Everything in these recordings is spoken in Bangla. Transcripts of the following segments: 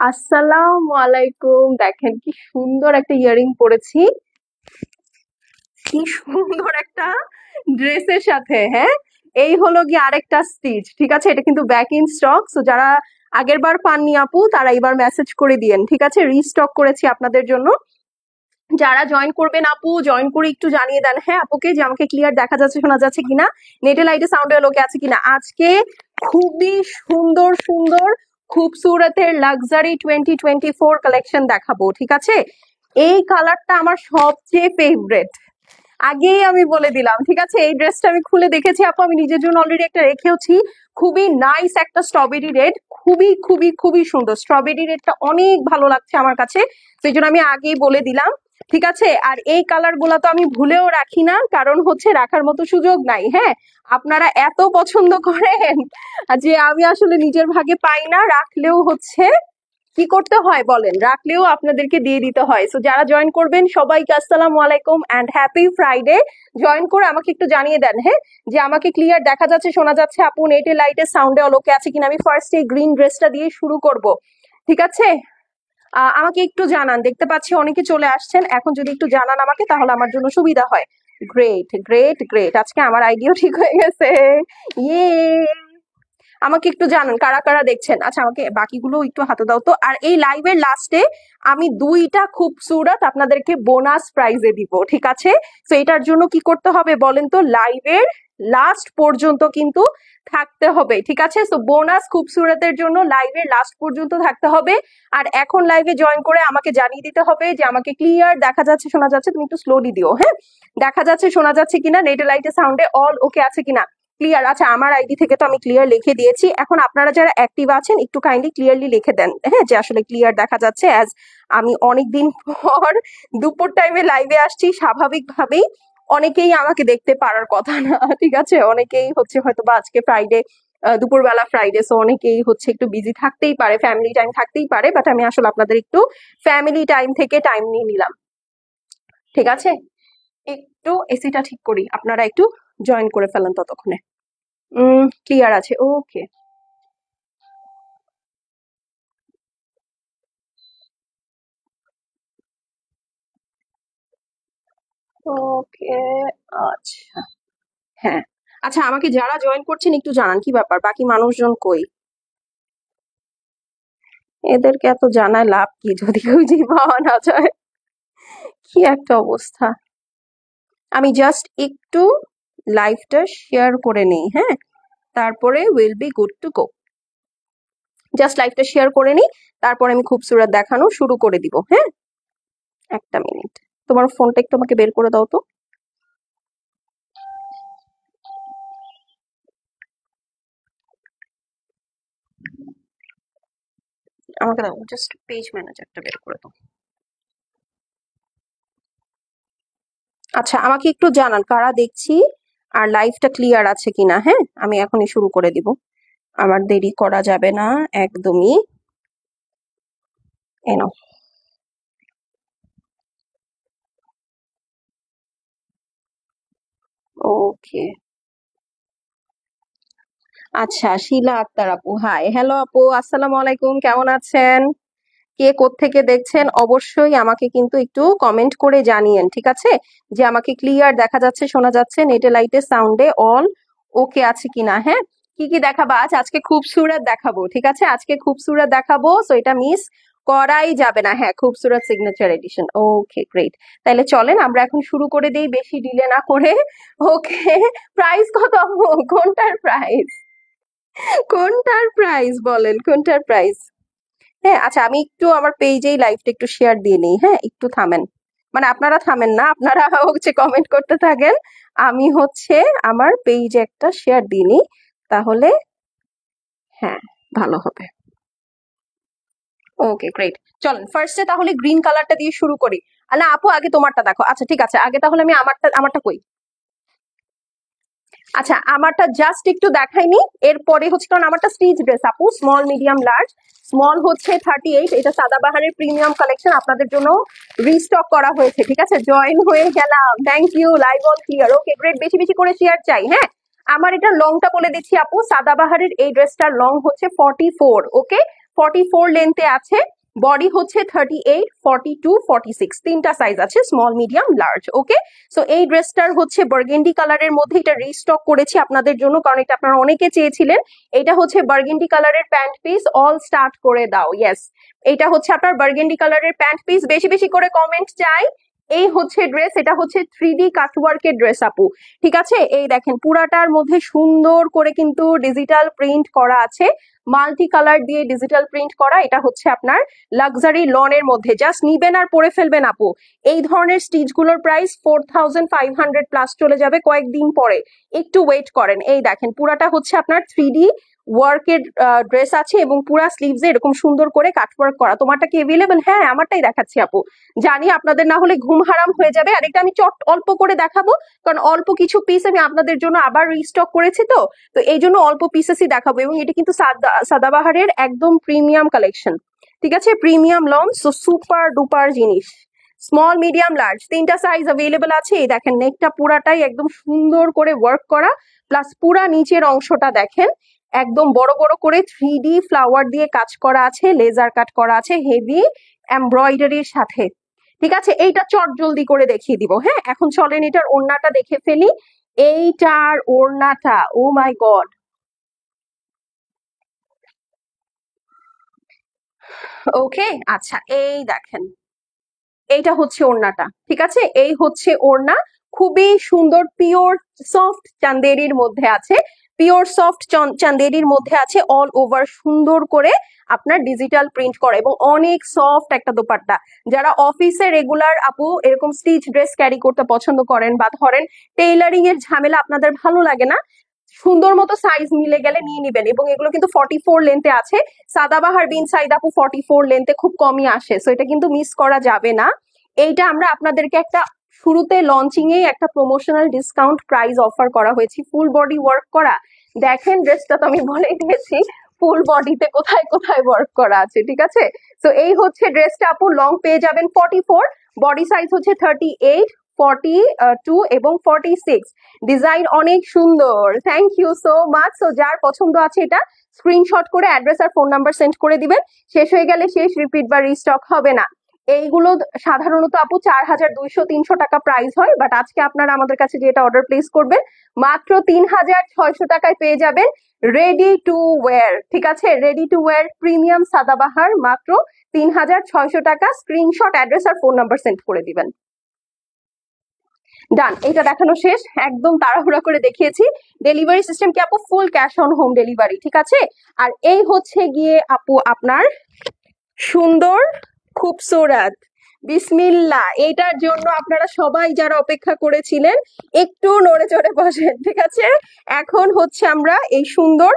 আসসালামু আলাইকুম। দেখেন কি সুন্দর একটা ইয়ারিং পরেছি, কি সুন্দর একটা ড্রেসের সাথে। হ্যাঁ, এই হলো গিয়ে আরেকটা স্টিচ। ঠিক আছে, এটা কিন্তু ব্যাক ইন স্টক। সো যারা আগের বার পাননি আপু, তারা এবার মেসেজ করে দিয়েন। ঠিক আছে, রিস্টক করেছি আপনাদের জন্য। যারা জয়েন করবেন আপু, জয়েন করে একটু জানিয়ে দেন হ্যাঁ আপুকে, যে আমাকে ক্লিয়ার দেখা যাচ্ছে, শোনা যাচ্ছে কিনা, নেটে লাইটে সাউন্ডে লোকে আছে কিনা। আজকে খুবই সুন্দর সুন্দর খুবসুরতের লাক্সারি 2024 কালেকশন দেখাবো। ঠিক আছে, এই কালারটা আমার সবচেয়ে ফেভারেট, আগেই আমি বলে দিলাম। ঠিক আছে, এই ড্রেসটা আমি খুলে দেখেছি আপু, আমি নিজের জন্য অলরেডি একটা রেখেওছি। খুবই নাইস একটা স্ট্রবেরি রেড, খুবই খুবই খুবই সুন্দর। স্ট্রবেরি রেডটা অনেক ভালো লাগছে আমার কাছে, সেই জন্য আমি আগেই বলে দিলাম। ঠিক আছে, আর এই কালার গুলা তো আমি ভুলেও রাখি না, কারণ হচ্ছে রাখার মতো সুযোগ নাই। হ্যাঁ, আপনারা এত পছন্দ করেন যে আমি আসলে নিজের ভাগে পাই না, রাখলেও হচ্ছে কি করতে হয় বলেন, রাখলেও আপনাদেরকে দিয়ে দিতে হয়। সো যারা জয়েন করবেন সবাইকে আসসালামু আলাইকুম এন্ড হ্যাপি ফ্রাইডে। জয়েন করে আমাকে একটু জানিয়ে দেন হ্যাঁ, যে আমাকে ক্লিয়ার দেখা যাচ্ছে, শোনা যাচ্ছে। আপু নেটে লাইটে সাউন্ডে অলোকে আছে কিনা। আমি ফার্স্ট এই গ্রিন ড্রেসটা দিয়ে শুরু করব। ঠিক আছে, আমাকে একটু জানান। দেখতে পাচ্ছি অনেকে চলে আসছেন, এখন যদি একটু জানান আমাকে তাহলে আমার জন্য সুবিধা হয়। গ্রেট গ্রেট গ্রেট, আজকে আমার আইডিও ঠিক হয়ে গেছে। ইয়ে, আমাকে একটু জানান কারা কারা দেখছেন। আচ্ছা, আমাকে বাকিগুলো একটু হাতে দাও তো। আর এই লাইভের লাস্টে আমি দুইটা খুবসুরত আপনাদেরকে বোনাস প্রাইজে দিব। ঠিক আছে, তো এটার জন্য কি করতে হবে বলেন তো, লাইভের লাস্ট পর্যন্ত কিন্তু থাকতে হবে। ঠিক আছে, তো বোনাস খুবসুরতের জন্য লাইভের লাস্ট পর্যন্ত থাকতে হবে। আর এখন লাইভে জয়েন করে আমাকে জানিয়ে দিতে হবে যে আমাকে ক্লিয়ার দেখা যাচ্ছে, শোনা যাচ্ছে। তুমি একটু স্লোলি দিও হ্যাঁ, দেখা যাচ্ছে শোনা যাচ্ছে কিনা, নেটে লাইটে সাউন্ডে অল ওকে আছে কিনা। ক্লিয়ার? আচ্ছা, আমার আইডি থেকে তো আমি ক্লিয়ার লিখে দিয়েছি। এখন আপনারা যারা অ্যাক্টিভ আছেন একটু কাইন্ডলি ক্লিয়ারলি লিখে দেন হ্যাঁ, যে আসলে ক্লিয়ার দেখা যাচ্ছে। অ্যাজ আমি অনেকদিন পর দুপুর টাইমে লাইভে আসছি, স্বাভাবিকভাবেই অনেকেই আমাকে দেখতে পারার কথা না। ঠিক আছে, অনেকেই হচ্ছে হয়তো বা আজকে ফ্রাইডে, দুপুরবেলা ফ্রাইডে, সো অনেকেই হচ্ছে একটু বিজি থাকতেই পারে, ফ্যামিলি টাইম থাকতেই পারে। বাট আমি আসলে আপনাদের একটু ফ্যামিলি টাইম থেকে টাইম নিয়ে নিলাম। ঠিক আছে, একটু এসিটা ঠিক করি, আপনারা একটু জয়েন করে ফেলেন ততক্ষণে। ক্লিয়ার আছে, ওকে। ওকে, আচ্ছা, হ্যাঁ। আচ্ছা, আমাকে যারা জয়েন করছেন একটু জানান কি ব্যাপার, বাকি মানুষজন কই। এদেরকে এত জানায় লাভ কি যদি খুঁজে পাওয়া না যায়। কি একটা অবস্থা। আমি জাস্ট একটু লাইভটা শেয়ার করে নেই হ্যাঁ, তারপরে will be good to go. Just লাইভটা শেয়ার করে নিই, তারপরে আমি খুবসুরত দেখানো শুরু করে দিব। হ্যাঁ, একটা মিনিট, তোমার ফোনটা একটু আমাকে বের করে দাও তো। আমাকে দাও, জাস্ট পেজ ম্যানেজারটা বের করে দাও। আচ্ছা, আমাকে একটু জানান কারা দেখছি আর লাইভটা ক্লিয়ার আছে কিনা। হ্যাঁ, আমি এখনই শুরু করে দিব, আমার দেরি করা যাবে না একদমই। এনো, ওকে। আচ্ছা, শিলা আক্তার আপু, হাই, হ্যালো আপু, আসসালামু আলাইকুম, কেমন আছেন? কে কোত্থেকে দেখছেন অবশ্যই আমাকে কিন্তু একটু কমেন্ট করে জানিয়েন। ঠিক আছে, যে আমাকে ক্লিয়ার দেখা যাচ্ছে, শোনা যাচ্ছে, নেটে লাইটে সাউন্ডে অল ওকে আছে কিনা। হ্যাঁ, কি কি দেখাবো আজ? আজকে খুবসুরত দেখাবো। ঠিক আছে, আজকে খুবসুরত দেখাবো, সো এটা মিস করাই যাবে না। হ্যাঁ, খুবসুরত সিগনেচার এডিশন। ওকে, গ্রেট। তাহলে চলেন আমরা এখন শুরু করে দেই, বেশি ডিলে না করে। ওকে, প্রাইস কত আপু? কোনটার প্রাইস? কোনটার প্রাইস বলেন, কোনটার প্রাইস? হ্যাঁ, আচ্ছা, আমি একটু আমার পেজেই লাইভটা একটু শেয়ার দিয়ে নিই। হ্যাঁ, একটু থামেন, মানে আপনারা থামেন না, আপনারা হচ্ছে কমেন্ট করতে থাকেন। আমি হচ্ছে আমার পেজে একটা শেয়ার দিয়ে নিই, তাহলে হ্যাঁ ভালো হবে। ওকে, গ্রেট। চলেন ফার্স্টে তাহলে গ্রিন কালারটা দিয়ে শুরু করি। না আপু, আগে তোমারটা দেখো। আচ্ছা ঠিক আছে, আগে তাহলে আমি আমারটা কই। আচ্ছা, আমারটা জাস্ট একটু দেখাইনি, এরপরে হচ্ছে, কারণ আমারটা স্টিচ ড্রেস আপু, স্মল মিডিয়াম লার্জ। স্মল হচ্ছে 38, এটা সাদাবাহারের প্রিমিয়াম কালেকশন, আপনাদের জন্য রিস্টক করা হয়েছে। ঠিক আছে, জয়েন হয়ে গেলাম, thank you. Live all clear, okay great, বেশি বেশি করে শেয়ার চাই। হ্যাঁ, আমার এটা লংটা বলে দিচ্ছি আপু, সাদাবাহারের এই ড্রেসটার লং হচ্ছে 44। ওকে, 44 লেন্থে আছে, বডি হচ্ছে 38, 42, 46 তিনটা সাইজ আছে, স্মল, মিডিয়াম, লার্জ। ওকে, সো এই ড্রেসটার হচ্ছে বার্গেন্ডি কালারের মধ্যে এটা রিস্টক করেছি আপনাদের জন্য, কারণ এটা আপনারা অনেকে চেয়েছিলেন। এটা হচ্ছে বার্গেন্ডি কালারের প্যান্ট পিস, অল স্টার্ট করে দাও। ইয়েস, এটা হচ্ছে আপনার বার্গেন্ডি কালারের প্যান্ট পিস, বেশি বেশি করে কমেন্ট চাই। এই হচ্ছে ড্রেস, এটা হচ্ছে 3D কাটওয়ার্কের ড্রেস আপু, ঠিক আছে। এই দেখেন পুরাটার মধ্যে সুন্দর করে কিন্তু ডিজিটাল প্রিন্ট করা আছে, মাল্টি কালার দিয়ে ডিজিটাল প্রিন্ট করা। এটা হচ্ছে আপনার লাক্সারি লনের মধ্যে, জাস্ট নিবেন আর পরে ফেলবেন আপু। এই ধরনের স্টিচ গুলোর প্রাইস 4500 প্লাস চলে যাবে কয়েকদিন পরে, একটু ওয়েট করেন। এই দেখেন পুরাটা হচ্ছে আপনার 3D ওয়ার্কের ড্রেস আছে এবং পুরা স্লিভসে এরকম সুন্দর করে কাটওয়ার্ক করা। তোমারটা কি এভেলেবেল? হ্যাঁ, আমারটাই দেখাচ্ছি আপু, জানি আপনাদের না হলে ঘুম হারাম হয়ে যাবে। আর এটা আমি অল্প করে দেখাবো, কারণ অল্প কিছু পিস আমি আপনাদের জন্য আবার রিস্টক করেছি, তো তো এই জন্য অল্প পিসেসই দেখাবো। এবং এটা কিন্তু সাদাবাহারের একদম প্রিমিয়াম কালেকশন, ঠিক আছে, premium long, so super duper জিনিস। স্মল, মিডিয়াম, লার্জ তিনটা সাইজ অ্যাভেলেবেল আছে। এই দেখেন নেকটা পুরাটাই একদম সুন্দর করে ওয়ার্ক করা, প্লাস পুরা নিচের অংশটা দেখেন একদম বড় বড় করে 3D ফ্লাওয়ার দিয়ে কাজ করা আছে, লেজার কাট করা আছে হেভি এমব্রয়ডারির সাথে, ঠিক আছে। এইটা চট জলদি করে দেখিয়ে দিব। হ্যাঁ, এখন চলেন এটার ওড়নাটা দেখে ফেলি। এইটার ওড়নাটা, ও মাই গড, ওকে, আচ্ছা এই দেখেন এইটা হচ্ছে ওড়নাটা, ঠিক আছে। এই হচ্ছে ওড়না, খুবই সুন্দর, পিওর সফট চান্দেরির মধ্যে আছে, পিওর সফট চান্দেরির মধ্যে আছে, অল ওভার সুন্দর করে আপনার ডিজিটাল প্রিন্ট করা এবং অনেক সফট একটা দোপাট্টা। যারা অফিসে রেগুলার আপু এরকম স্টিচ ড্রেস ক্যারি করতে পছন্দ করেন, বা ধরেন টেইলারিং এর ঝামেলা আপনাদের ভালো লাগে না, সুন্দর মতো সাইজ মিলে গেলে নিয়ে নিবেন। এবং এগুলো কিন্তু 44 লেন্থে আছে, সাদাবাহার বিন সাইদ আপু 44 লেন্থে খুব কমই আসে, সো এটা কিন্তু মিস করা যাবে না। এইটা আমরা আপনাদেরকে একটা শুরুতে লঞ্চিং এ একটা প্রমোশনাল ডিসকাউন্ট প্রাইস অফার করা হয়েছে, ফুল বডি ওয়ার্ক করা। দেখেন ড্রেসটা তো আমি বলেই দিয়েছি ফুল বডিতে কোথায় কোথায় ওয়ার্ক করা আছে, ঠিক আছে। তো এই হচ্ছে ড্রেসটা আপু, লং পেয়ে যাবেন 44, বডি সাইজ হচ্ছে 38, 42 এবং 46। ডিজাইন অনেক সুন্দর, thank you so much. So যার পছন্দ আছে এটা স্ক্রিনশট করে অ্যাড্রেস আর ফোন নাম্বার সেন্ড করে দিবেন, শেষ হয়ে গেলে শেষ, রিপিট বা রিস্টক হবে না। এইগুলো সাধারণত আপু 4200-300 টাকা প্রাইস হয়, বাট আজকে আপনারা আমাদের কাছে যেটা অর্ডার প্লেস করবেন মাত্র 3600 টাকায় পেয়ে যাবেন রেডি টু ওয়্যার, ঠিক আছে। Ready to wire premium Sadabahar মাত্র 3600 টাকা। স্ক্রিনশট, অ্যাড্রেস আর ফোন নাম্বার সেন্ড করে দিবেন। ডান, এটা দেখানো শেষ, একদম তাড়াহুড়া করে দেখিয়েছি। ডেলিভারি সিস্টেম কি আপু? Full cash on home delivery, ঠিক আছে। আর এই হচ্ছে গিয়ে আপু আপনার সুন্দর খুবসুরত বিসমিল্লাহ, এটার জন্য আপনারা সবাই যারা অপেক্ষা করেছিলেন একটু নড়ে চড়ে বসেন, ঠিক আছে। এখন হচ্ছে আমরা এই সুন্দর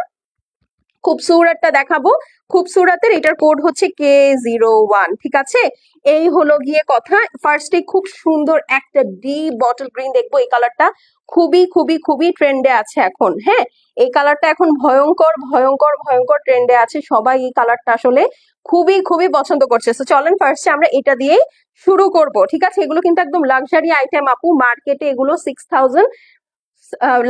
খুবসুরতটা দেখাবো। খুবসুরতের এটার কোড হচ্ছে K01, ঠিক আছে। এই হলো গিয়ে কথা। ফার্স্টে খুব সুন্দর একটা ডিপ বটল গ্রিন দেখবো, এই কালারটা খুবই খুবই খুবই ট্রেন্ডে আছে এখন। হ্যাঁ, এই কালারটা এখন ভয়ঙ্কর ভয়ঙ্কর ভয়ঙ্কর ট্রেন্ডে আছে, সবাই এই কালারটা আসলে খুবই খুবই পছন্দ করছে। তো চলেন ফার্স্টে আমরা এটা দিয়েই শুরু করব, ঠিক আছে। এগুলো কিন্তু একদম লাক্সারি আইটেম আপু, মার্কেটে এগুলো 6000,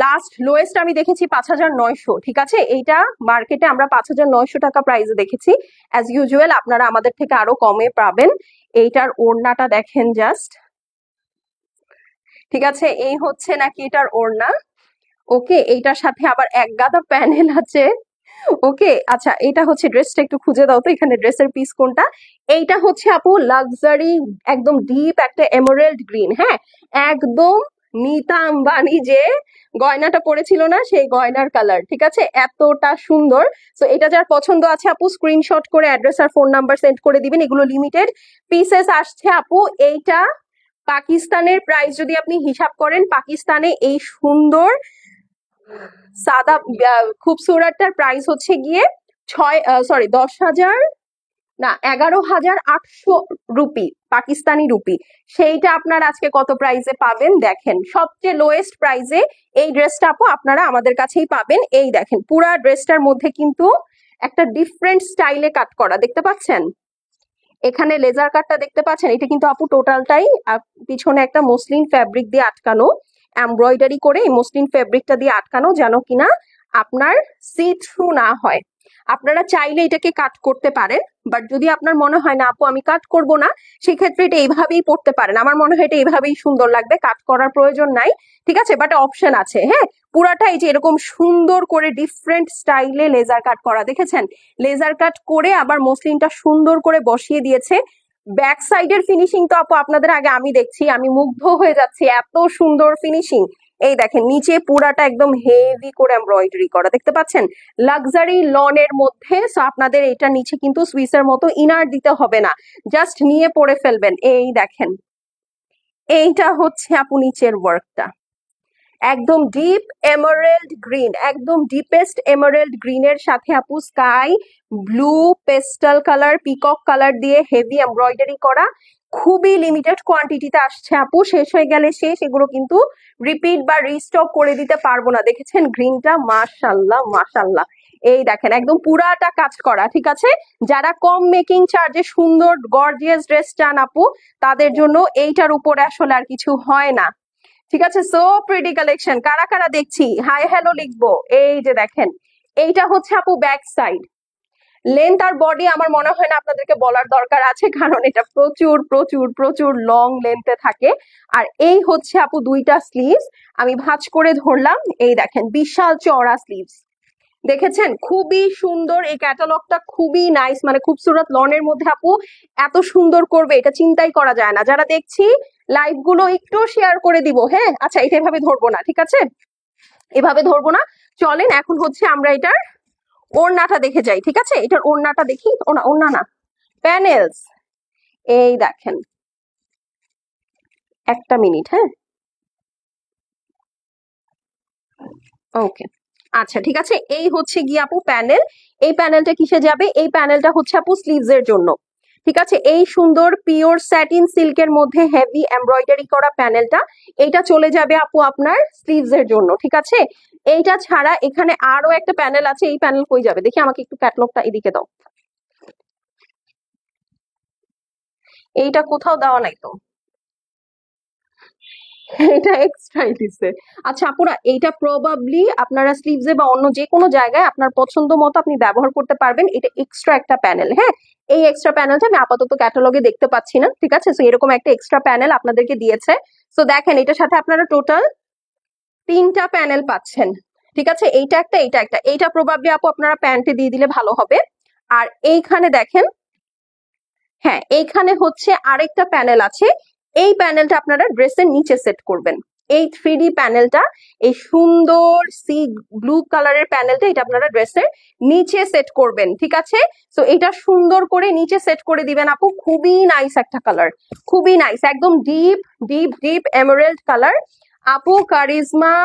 লাস্ট লোয়েস্ট আমি দেখেছি 5900, ঠিক আছে। এইটা মার্কেটে আমরা 5900 টাকা প্রাইসে দেখেছি। অ্যাজ ইউজুয়াল আপনারা আমাদের থেকে আরো কমে পাবেন। এইটার ওড়নাটা দেখেন জাস্ট, ঠিক আছে। এই হচ্ছে নাকি এটার ওড়না, ওকে। এইটার সাথে আবার এক গাদা প্যানেল আছে, ওকে। আচ্ছা, এটা হচ্ছে ড্রেসটা, একটু খুঁজে দাও তো এখানে ড্রেসের পিস কোনটা। এইটা হচ্ছে আপু লাক্সারি একদম ডিপ একটা এমারেল্ড গ্রিন, হ্যাঁ, একদম নীতা আম্বানি যে গয়নাটা পরেছিল না, সেই গয়নার কালার, ঠিক আছে, এতটা সুন্দর। তো এটা যার পছন্দ আছে আপু স্ক্রিনশট করে অ্যাড্রেস আর ফোন নাম্বার সেন্ড করে দিবেন। এগুলো লিমিটেড পিসেস আসছে আপু। এইটা পাকিস্তানের প্রাইস যদি আপনি হিসাব করেন, পাকিস্তানে এই সুন্দর সাদা খুবসুরতটার প্রাইস হচ্ছে গিয়ে 10,000 না 11,800 রুপি, পাকিস্তানি রুপি। সেইটা আপনারা আজকে কত প্রাইসে পাবেন দেখেন, সবচেয়ে লোয়েস্ট প্রাইসে এই ড্রেসটা আপু আপনারা আমাদের কাছেই পাবেন। এই দেখেন পুরা ড্রেসটার মধ্যে কিন্তু একটা ডিফারেন্ট স্টাইলে কাট করা, দেখতে পাচ্ছেন এখানে লেজার কাটটা দেখতে পাচ্ছেন। এটা কিন্তু আপু টোটালটাই পিছনে একটা মসলিন ফ্যাব্রিক দিয়ে আটকানো, এমব্রয়ডারি করে এই মসলিন ফ্যাব্রিকটা দিয়ে আটকানো, যেন কিনা আপনার সি থ্রু না হয়। আপনারা চাইলে এটাকে কাট করতে পারেন, বাট যদি আপনার মনে হয় না আপু আমি কাট করব না, সেক্ষেত্রে এটা এইভাবেই পড়তে পারেন। আমার মনে হয় এটা এইভাবেই সুন্দর লাগবে, কাট করার প্রয়োজন নাই। ঠিক আছে, বাট অপশন আছে। হ্যাঁ, পুরাটাই যে এরকম সুন্দর করে ডিফারেন্ট স্টাইলে লেজার কাট করা, দেখেছেন? লেজার কাট করে আবার মসলিনটা সুন্দর করে বসিয়ে দিয়েছে। ব্যাক সাইডের ফিনিশিং তো আপু আপনাদের আগে আমি দেখছি, আমি মুগ্ধ হয়ে যাচ্ছি, এত সুন্দর ফিনিশিং। এই দেখেন নিচে পুরাটা একদম হেভি করে এমব্রয়ডারি করা, দেখতে পাচ্ছেন? লাক্সারি লনের মধ্যে। সো আপনাদের এটা নিচে কিন্তু সুইসের মতো ইনার দিতে হবে না, জাস্ট নিয়ে পরে ফেলবেন। এই দেখেন, এইটা হচ্ছে আপু নিচের ওয়ার্কটা, একদম ডিপ এমারেল্ড গ্রিন, একদম ডিপেস্ট এমারেল্ড গ্রিনের সাথে আপু sky blue pastel colour, peacock colour দিয়ে হেভি এমব্রয়ডারি করা। খুবই লিমিটেড কোয়ান্টিটিতে আসছে আপু, শেষ হয়ে গেলে শেষ, এগুলো কিন্তু রিপিট বা রিস্টক করে দিতে পারবো না। দেখেছেন গ্রিনটা? মাশাল্লাহ মাশাল্লাহ। এই দেখেন একদম পুরাটা কাজ করা। ঠিক আছে, যারা কম মেকিং চার্জে সুন্দর গর্জিয়াস ড্রেস চান আপু, তাদের জন্য এইটার উপরে আসলে আর কিছু হয় না। ঠিক আছে, সো প্রিটি কালেকশন। কারা কারা দেখছি হাই হ্যালো লিখবো। এই যে দেখেন, এইটা হচ্ছে আপু ব্যাক সাইড। লেন্থ আর বডি আমার মনে হয় না আপনাদেরকে বলার দরকার আছে, কারণ এটা প্রচুর প্রচুর প্রচুর লং লেন্থে থাকে। আর এই হচ্ছে আপু দুইটা স্লিভস, আমি ভাঁজ করে ধরলাম। এই দেখেন বিশাল চওড়া স্লিভস, দেখেছেন? খুবই সুন্দর এই ক্যাটালগটা, খুবই নাইস। মানে খুবসুরত লনের মধ্যে আপু এত সুন্দর করবে এটা চিন্তাই করা যায় না। যারা দেখছি লাইভ গুলো একটু শেয়ার করে দিব। হ্যাঁ, আচ্ছা এটা এভাবে ধরবো না, ঠিক আছে, এভাবে ধরবো না। চলেন এখন হচ্ছে আমরা এটার ওড়নাটা দেখে যাই। ঠিক আছে, এটার ওড়নাটা দেখি। ওড়না না, প্যানেলস। এই দেখেন, একটা মিনিট। হ্যাঁ, ওকে, আচ্ছা ঠিক আছে। এই হচ্ছে গিয়ে আপু প্যানেল। এই প্যানেলটা কিসে যাবে? এই প্যানেলটা হচ্ছে আপু স্লিভস এর জন্য। ঠিক আছে, এই সুন্দর পিওর স্যাটিন সিল্কের মধ্যে হেভি এমব্রয়ডারি করা প্যানেলটা, এইটা চলে যাবে আপু আপনার স্লিভস এর জন্য। ঠিক আছে, এইটা ছাড়া এখানে আরো একটা প্যানেল আছে। এই প্যানেল কই যাবে দেখি, আমাকে একটু ক্যাটালগটা এদিকে দাও। এইটা কোথাও দেওয়া নাই তো, এটা এক্সট্রাই দিছে। আচ্ছা আপুরা, এইটা প্রবাবলি আপনারা স্লিভসে বা অন্য যে কোনো জায়গায় আপনার পছন্দ মতো আপনি ব্যবহার করতে পারবেন। এটা এক্সট্রা একটা প্যানেল। হ্যাঁ, এই এক্সট্রা প্যানেলটা আমি আপাতত ক্যাটালগে দেখতে পাচ্ছি না। ঠিক আছে, সো এরকম একটা এক্সট্রা প্যানেল আপনাদেরকে দিয়েছে। সো দেখেন, এটার সাথে আপনারা টোটাল 3টা প্যানেল পাচ্ছেন। ঠিক আছে, এইটা একটা, এইটা একটা, এইটা প্রবাবলি আপু আপনারা প্যান্টে দিয়ে দিলে ভালো হবে। আর এইখানে দেখেন, হ্যাঁ এইখানে হচ্ছে আরেকটা প্যানেল আছে। এই প্যানেলটা আপনারা ড্রেসের নিচে সেট করবেন। এই 3D প্যানেলটা, এই সুন্দর সি ব্লু কালারের প্যানেলটা, এটা আপনারা ড্রেসের নিচে সেট করবেন। ঠিক আছে, তো এটা সুন্দর করে নিচে সেট করে দিবেন আপু। খুবই নাইস একটা কালার, খুবই নাইস, একদম deep deep deep emerald colour. আপু কারিজমা,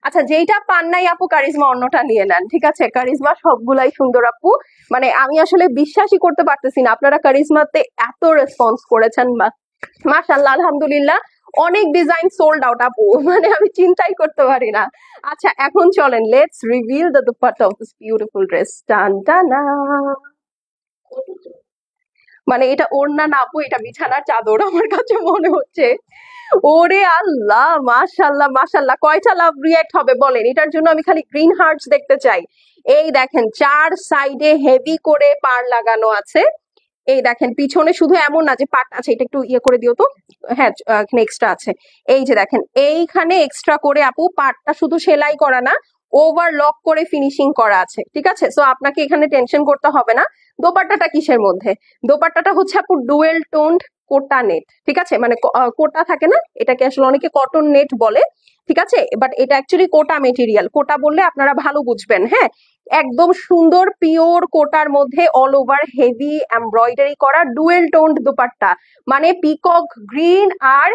আচ্ছা যেইটা পান নাই আপু কারিজমা অন্যটা নিয়ে নেন। ঠিক আছে, কারিজমা সবগুলাই সুন্দর আপু। মানে আমি আসলে বিশ্বাসই করতে পারতেছি না আপনারা কারিজমাতে এত রেসপন্স করেছেন। মাশাআল্লাহ, আলহামদুলিল্লাহ। অনেক ডিজাইন সোল্ড আউট আপু, মানে আমি চিন্তাই করতে পারি না। আচ্ছা এখন চলেন, let's reveal the dupatta of this beautiful dress. টান টানা, মানে এটা ওড়না না আপু, এটা বিছানার চাদর আমার কাছে মনে হচ্ছে। ওরে আল্লাহ, মাশাল্লাহ মাশাল্লাহ। কয়টা লাভ রিয়াক্ট হবে বলেন? এটার জন্য আমি খালি গ্রিন হার্টস দেখতে চাই। এই দেখেন চার সাইডে হেভি করে পার লাগানো আছে। এই দেখেন পিছনে শুধু এমন না যে পাট আছে, এটা একটু ইয়ে করে দিও তো। হ্যাঁ, এখানে এক্সট্রা আছে। এই যে দেখেন, এইখানে এক্সট্রা করে আপু পাটটা শুধু সেলাই করা না, ওভারলক করে ফিনিশিং করা আছে। ঠিক আছে, সো আপনাকে এখানে টেনশন করতে হবে না। দোপাট্টাটা কিসের মধ্যে? দোপাট্টাটা হচ্ছে আপু ডুয়েল টোন্ড কোটা নেট। ঠিক আছে, মানে কোটা থাকে না, এটাকে আসলে অনেকে কটন নেট বলে। ঠিক আছে, বাট এটা অ্যাকচুয়ালি কোটা মেটেরিয়াল। কোটা বললে আপনারা ভালো বুঝবেন। হ্যাঁ, একদম সুন্দর পিওর কোটার মধ্যে অল ওভার হেভি এমব্রয়ডারি করা ডুয়েল টোন্ড দোপাট্টা, মানে পিকক গ্রিন আর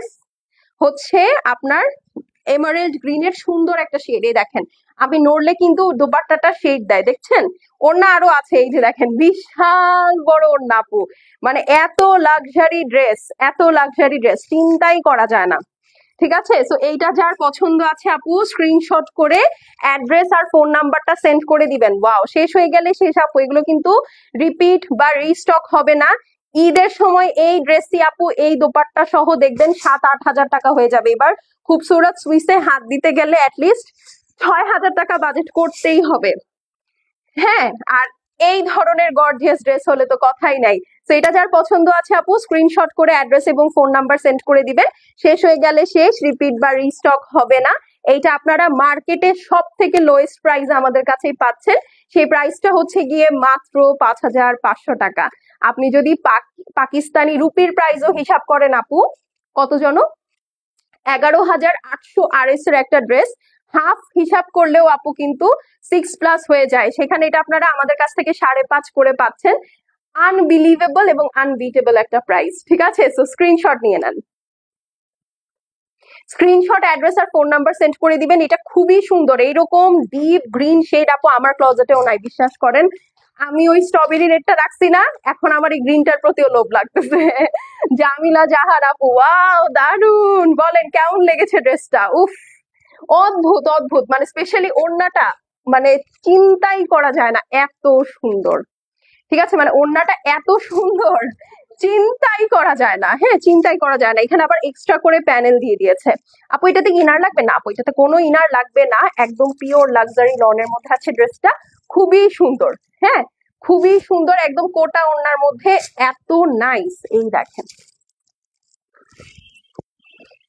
হচ্ছে আপনার এমারেল্ড গ্রিনের সুন্দর একটা শেড। এই দেখেন, আমি নড়লে কিন্তু দোপাট্টাটা শেড দেয়, দেখছেন? ওড়না আরো আছে, এই যে দেখেন বিশাল বড় ওড়না আপু। মানে এত লাক্সারি ড্রেস, এত লাক্সারি ড্রেস চিন্তাই করা যায় না। ঠিক আছে, সো এইটা যার পছন্দ আছে আপু স্ক্রিনশট করে অ্যাড্রেস আর ফোন নাম্বারটা সেন্ড করে দিবেন। ওয়াও, শেষ হয়ে গেলে শেষ আপু, এগুলো কিন্তু রিপিট বা রিস্টক হবে না। ঈদের সময় এই ড্রেসটি আপু এই দোপাট্টা সহ দেখবেন 7-8 হাজার টাকা হয়ে যাবে। এবার খুবসুরত সুইসে হাত দিতে গেলে অ্যাটলিস্ট 6,000 টাকা বাজেট করতেই হবে। হ্যাঁ, আর এই ধরনের গর্জিয়াস ড্রেস হলে তো কথাই নাই। তো এটা যার পছন্দ আছে আপু স্ক্রিনশট করে অ্যাড্রেস এবং ফোন নাম্বার সেন্ড করে দিবেন। শেষ হয়ে গেলে শেষ, রিপিট বা রিস্টক হবে না। এইটা আপনারা মার্কেটে সব থেকে লোয়েস্ট প্রাইস আমাদের কাছেই পাচ্ছেন। সেই প্রাইসটা হচ্ছে গিয়ে মাত্র 5,500 টাকা। আপনি যদি পাকিস্তানি রুপির প্রাইসও হিসাব করেন আপু, কত জন, 11,800 RS এর একটা ড্রেস হাফ হিসাব করলেও আপু কিন্তু 6+ হয়ে যায়। সেখানে এটা আপনারা আমাদের কাছ থেকে 5.5 করে পাচ্ছেন। আনবিলিভেবল এবং আনবিটেবল একটা প্রাইস। ঠিক আছে, সো স্ক্রিনশট নিয়ে নেন। স্ক্রিনশট, অ্যাড্রেস আর ফোন নাম্বার সেন্ড করে দিবেন। এটা খুবই সুন্দর, এইরকম ডিপ গ্রিন শেড আপু আমার ক্লজেটেও নাই, বিশ্বাস করেন। আমি ওই স্ট্রবেরি রেডটা রাখছি না, এখন আমার এই গ্রিনটার প্রতিও লোভ লাগতেছে। জামিলা জাহার আপু, ওয়াও দারুন, বলেন কেমন লেগেছে ড্রেসটা? উফ, অদ্ভুত অদ্ভুত, মানে স্পেশালি ওড়নাটা, মানে চিন্তাই করা যায় না এত সুন্দর। ঠিক আছে, মানে ওড়নাটা এত সুন্দর, চিন্তাই করা যায় না। হ্যাঁ, চিন্তাই করা যায় না। এখানে আবার এক্সট্রা করে প্যানেল দিয়ে দিয়েছে। আপু এটাতে ইনার লাগবে না? আপু এটাতে কোনো ইনার লাগবে না, একদম পিওর লাক্সারি লনের মধ্যে আছে ড্রেসটা, খুবই সুন্দর। হ্যাঁ, খুবই সুন্দর, একদম কোটা ওড়নার মধ্যে, এত নাইস। এই দেখেন,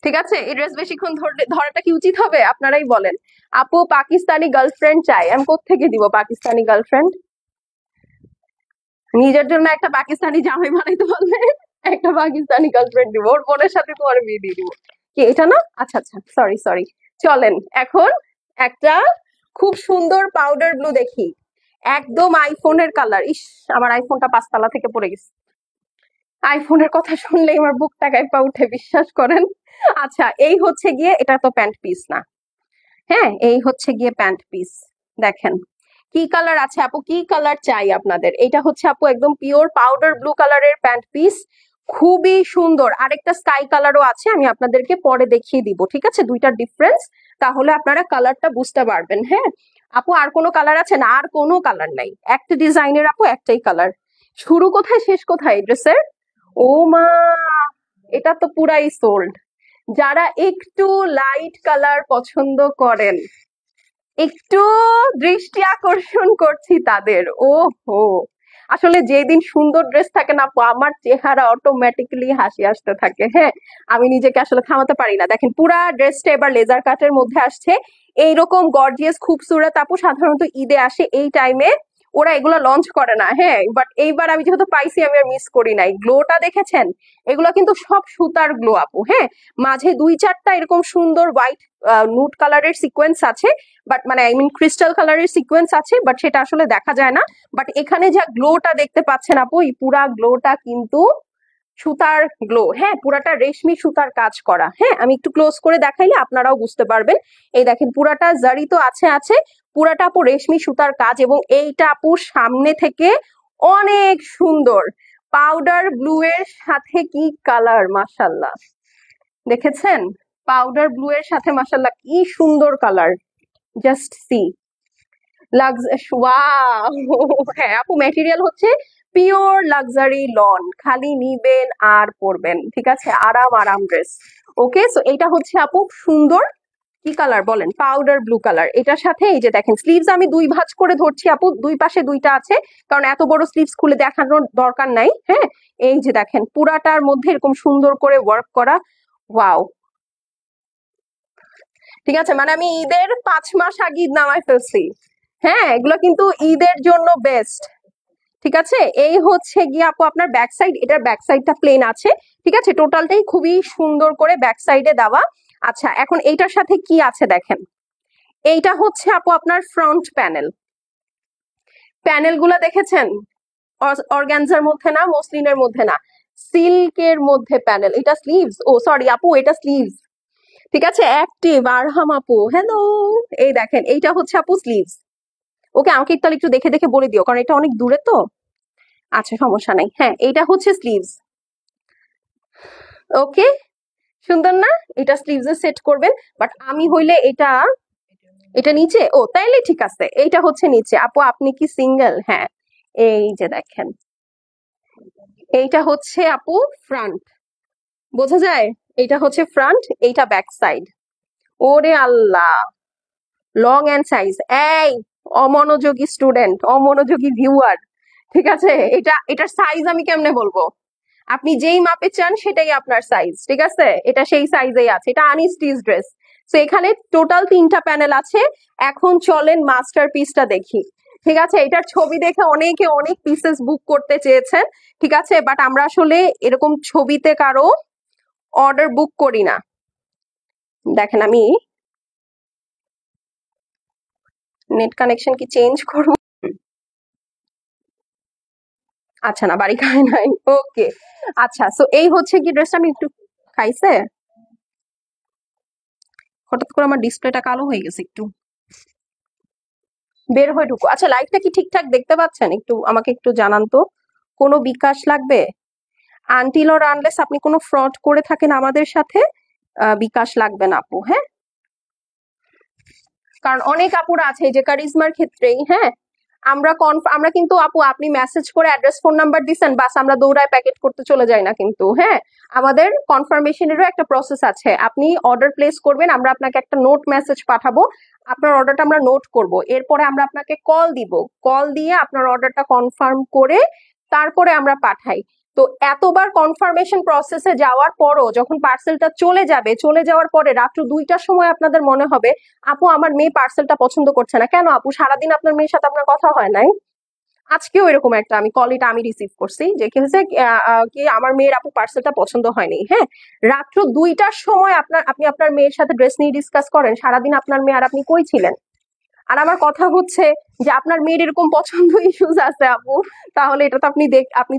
ঠিক আছে, এই ড্রেস বেশিক্ষণ ধরাটা কি উচিত হবে আপনারাই বলেন। আপু পাকিস্তানি গার্লফ্রেন্ড চাই, আমি কোত্থেকে দিব পাকিস্তানি গার্লফ্রেন্ড? নিজের জন্য একটা পাকিস্তানি জামাই বানাইতে পারলে একটা পাকিস্তানি গার্লফ্রেন্ড দিব, ওর বোনের সাথে তোমার বিয়ে দিয়ে দিব। কি এটা না? আচ্ছা আচ্ছা, সরি সরি। চলেন এখন একটা খুব সুন্দর পাউডার ব্লু দেখি, একদম আইফোনের কালার। ইস, আমার আইফোনটা 5 তলা থেকে পড়ে গেছে। আইফোনের কথা শুনলেই আমার বুকটা কাঁপা উঠে, বিশ্বাস করেন। আচ্ছা, এই হচ্ছে গিয়ে, এটা তো প্যান্ট পিস না, হ্যাঁ, এই হচ্ছে গিয়ে প্যান্ট পিস। দেখেন কি কালার আছে আপু, কি কালার চাই আপনাদের? এটা হচ্ছে আপু একদম পিওর পাউডার ব্লু কালারের প্যান্ট পিস, খুবই সুন্দর। আরেকটা স্কাই কালারও আছে, আমি আপনাদেরকে পরে দেখিয়ে দিব। ঠিক আছে, দুইটার ডিফারেন্স, তাহলে আপনারা কালারটা বুঝতে পারবেন। হ্যাঁ আপু, আর কোনো কালার আছে না? আর কোনো কালার নাই, একটা ডিজাইনের আপু একটাই কালার। শুরু কোথায় শেষ কোথায় ড্রেসের? ও মা, এটা তো পুরাই সোল্ড। যারা একটু লাইট কালার পছন্দ করেন, একটু দৃষ্টি আকর্ষণ করছি তাদের, ও হো, আসলে যেদিন সুন্দর ড্রেস থাকে না আপু, আমার চেহারা অটোমেটিক্যালি হাসি আসতে থাকে। হ্যাঁ, আমি নিজেকে আসলে থামাতে পারি না। দেখেন পুরা ড্রেসটা এবার লেজার কাটের মধ্যে আসছে, এইরকম গর্জিয়াস খুবসুরত আপু সাধারণত ঈদে আসে এই টাইমে, ওরা এগুলো লঞ্চ করে না। হ্যাঁ, বাট এইবার আমি যেহেতু পাইছি, আমি আর মিস করি নাই। গ্লোটা দেখেছেন? এগুলো কিন্তু সব সুতার গ্লো আপু। হ্যাঁ, মাঝে 2-4টা এরকম সুন্দর হোয়াইট নুট কালারের সিকোয়েন্স আছে, বাট মানে আই মিন ক্রিস্টাল কালারের সিকোয়েন্স আছে, বাট সেটা আসলে দেখা যায় না। বাট এখানে যা গ্লোটা দেখতে পাচ্ছেন আপু, এই পুরা গ্লোটা কিন্তু সুতার গ্লো। হ্যাঁ, পুরাটা রেশমি সুতার কাজ করা। হ্যাঁ, আমি একটু ক্লোজ করে দেখাইলে আপনারাও বুঝতে পারবেন। এই দেখেন পুরাটা জারি তো আছে আছে, পুরাটা আপু রেশমি সুতার কাজ, এবং এইটা আপু সামনে থেকে অনেক সুন্দর। পাউডার ব্লু এর সাথে কি কালার, মাশাল্লাহ, দেখেছেন? পাউডার ব্লু এর সাথে মাশাল্লাহ কি সুন্দর কালার, জাস্ট সি। হ্যাঁ আপু, ম্যাটেরিয়াল হচ্ছে পিওর লাক্সারি লন, খালি নিবেন আর পরবেন। ঠিক আছে, আরাম আরাম ড্রেস। ওকে, সো এটা হচ্ছে আপু সুন্দর, কি কালার বলেন? Powder blue colour. এটার সাথে এই যে দেখেন স্লিভস আমি 2 ভাঁজ করে ধরছি আপু, দুই পাশে 2টা আছে, কারণ এত বড় স্লিভস খুলে দেখানোর দরকার নাই। হ্যাঁ, এই যে দেখেন পুরাটার মধ্যে এরকম সুন্দর করে ওয়ার্ক করা। ওয়াও, ঠিক আছে, মানে আমি ঈদের 5 মাস আগে ঈদ নামায় ফেলছি। হ্যাঁ, এগুলো কিন্তু ঈদের জন্য বেস্ট। ঠিক আছে, এই হচ্ছে গিয়ে আপু আপনার ব্যাক সাইড, এটার ব্যাক সাইডটা প্লেন আছে। ঠিক আছে, টোটালটাই খুবই সুন্দর করে ব্যাক সাইডে দেওয়া। আচ্ছা, এখন এইটার সাথে কি আছে দেখেন, এইটা হচ্ছে আপু আপনার ফ্রন্ট প্যানেল। প্যানেল গুলা দেখেছেন? অর্গানজার মধ্যে না, মসলিনের মধ্যে না, সিল্কের মধ্যে প্যানেল। এটা স্লিভস, ও সরি আপু, এটা স্লিভস। ঠিক আছে, অ্যাক্টিভ আরহাম আপু, হ্যালো। এই দেখেন এইটা হচ্ছে আপু স্লিভস। ওকে, আমাকে তাহলে একটু দেখে দেখে বলে দিও, কারণ এটা অনেক দূরে তো। আচ্ছা, সমস্যা নাই। হ্যাঁ, এইটা হচ্ছে স্লিভস। ওকে, সুন্দর না? এটা স্লিভস এ সেট করবেন, বাট আমি হইলে এটা, এটা নিচে, ও তাইলে ঠিক আছে, এইটা হচ্ছে নিচে। আপু আপনি কি সিঙ্গেল? হ্যাঁ, এই যে দেখেন, এইটা হচ্ছে আপু ফ্রন্ট, বোঝা যায়? এইটা হচ্ছে ফ্রন্ট, এইটা ব্যাক সাইড। ওরে আল্লাহ, লং এন্ড সাইজ। এই অমনোযোগী স্টুডেন্ট, অমনোযোগী ভিউয়ার, ঠিক আছে? এটার সাইজ আমি কেমনে বলবো? আপনি যেই মাপে চান সেটাই আপনার সাইজ, ঠিক আছে? এটা সেই সাইজেই আছে, এটা আনস্টিচ ড্রেস। তো এখানে টোটাল 3টা প্যানেল আছে। এখন চলেন মাস্টার পিসটা দেখি, ঠিক আছে? এটার ছবি দেখে অনেকে অনেক পিসেস বুক করতে চেয়েছেন, ঠিক আছে? বাট আমরা আসলে এরকম ছবিতে কারো অর্ডার বুক করি না। দেখেন আমি নেট কানেকশন কি চেঞ্জ করবো? আচ্ছা, না বাড়ি খায় নাই, ওকে। আচ্ছা, সো এই হচ্ছে কি ড্রেসটা, আমি একটু খাইছে, হঠাৎ করে আমার ডিসপ্লেটা কালো হয়ে গেছে, একটু বের হয়ে ঢুকো। আচ্ছা, লাইভটা কি ঠিকঠাক দেখতে পাচ্ছেন? একটু আমাকে একটু জানান তো। কোনো বিকাশ লাগবে? আনটিল অর আনলেস আপনি কোনো ফ্রড করে থাকেন আমাদের সাথে, বিকাশ লাগবে না আপু, হ্যাঁ? কারণ অনেক আপুরা আছে এই যে কারিজমার ক্ষেত্রেই, হ্যাঁ, আমরা কিন্তু আপু আপনি মেসেজ করে অ্যাড্রেস ফোন নাম্বার দিছেন, বাস আমরা দৌড়ায় প্যাকেট করতে চলে যাই না কিন্তু, হ্যাঁ। আমাদের কনফার্মেশনেরও একটা প্রসেস আছে। আপনি অর্ডার প্লেস করবেন, আমরা আপনাকে একটা নোট মেসেজ পাঠাবো, আপনার অর্ডারটা আমরা নোট করব, এরপরে আমরা আপনাকে কল দিব, কল দিয়ে আপনার অর্ডারটা কনফার্ম করে তারপরে আমরা পাঠাই। তো এতবার কনফার্মেশন প্রসেসে যাওয়ার পরও যখন পার্সেলটা চলে যাবে, চলে যাওয়ার পরে রাত্র 2টার সময় আপনাদের মনে হবে আপু আমার মেয়ে পার্সেলটা পছন্দ করছে না। কেন আপু, সারাদিন আপনার মেয়ের সাথে আপনার কথা হয় নাই? আজকেও এরকম একটা আমি রিসিভ করছি যে কি হয়েছে, কি আমার মেয়ের আপু পার্সেলটা পছন্দ হয়নি, হ্যাঁ। রাত্র 2টার সময় আপনি আপনার মেয়ের সাথে ড্রেস নিয়ে ডিসকাস করেন, সারাদিন আপনার মেয়ে আর আপনি কই ছিলেন? আর আমার কথা হচ্ছে যে আপনার মেয়ের এরকম পছন্দ ইস্যুস আছে আপু, তাহলে এটা তো আপনি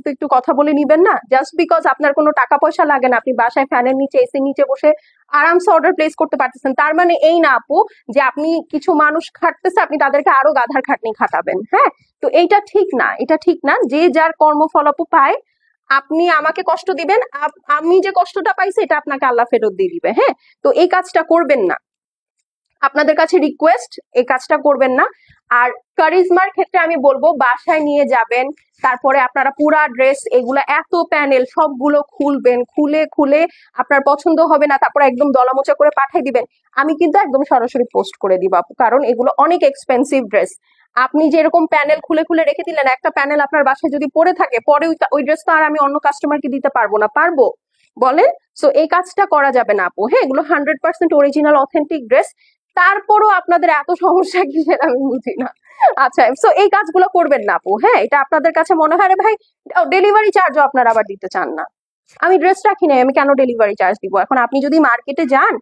তো একটু কথা বলে নিবেন না? জাস্ট বিকজ আপনার কোনো টাকা পয়সা লাগে না, আপনি বাসায় ফ্যানের নিচে এসির নিচে বসে আরামসে অর্ডার প্লেস করতে পারতেছেন, তার মানে এই না আপু যে আপনি কিছু মানুষ খাটতেছে আপনি তাদেরকে আরো গাধার খাটনি খাটাবেন, হ্যাঁ। তো এইটা ঠিক না, এটা ঠিক না। যে যার কর্মফল আপু পায়। আপনি আমাকে কষ্ট দিবেন, আমি যে কষ্টটা পাইছি এটা আপনাকে আল্লাহ ফেরত দিয়ে দিবে, হ্যাঁ। তো এই কাজটা করবেন না, আপনাদের কাছে রিকোয়েস্ট, এই কাজটা করবেন না। আর কারিজমার ক্ষেত্রে আমি বলবো বাসায় নিয়ে যাবেন, তারপরে আপনারা পুরা ড্রেস এগুলা এত প্যানেল সবগুলো খুলবেন, খুলে খুলে আপনার পছন্দ হবে না, তারপরে একদম দলামোচা করে পাঠিয়ে দিবেন। আমি কিন্তু একদম সরাসরি পোস্ট করে দিব আপু, কারণ এগুলো অনেক এক্সপেন্সিভ ড্রেস। আপনি যেরকম প্যানেল খুলে খুলে রেখে দিলেন, একটা প্যানেল আপনার বাসায় যদি পরে থাকে, পরে ওই ড্রেস তো আর আমি অন্য কাস্টমারকে দিতে পারবো না, পারবো বলেন? সো এই কাজটা করা যাবে না আপু, হ্যাঁ। এগুলো 100% অরিজিনাল অথেন্টিক ড্রেস, তারপরও আপনাদের এত সমস্যা কিসের আমি বুঝি না। আচ্ছা, সো এই কাজগুলো করবেন না আপু, হ্যাঁ। এটা আপনাদের কাছে মনে হয় রে ভাই, ডেলিভারি চার্জও আপনারা আবার দিতে চান না। আমি ড্রেস রাখি নাই, আমি কেন ডেলিভারি চার্জ দিব? এখন আপনি যদি মার্কেটে যান,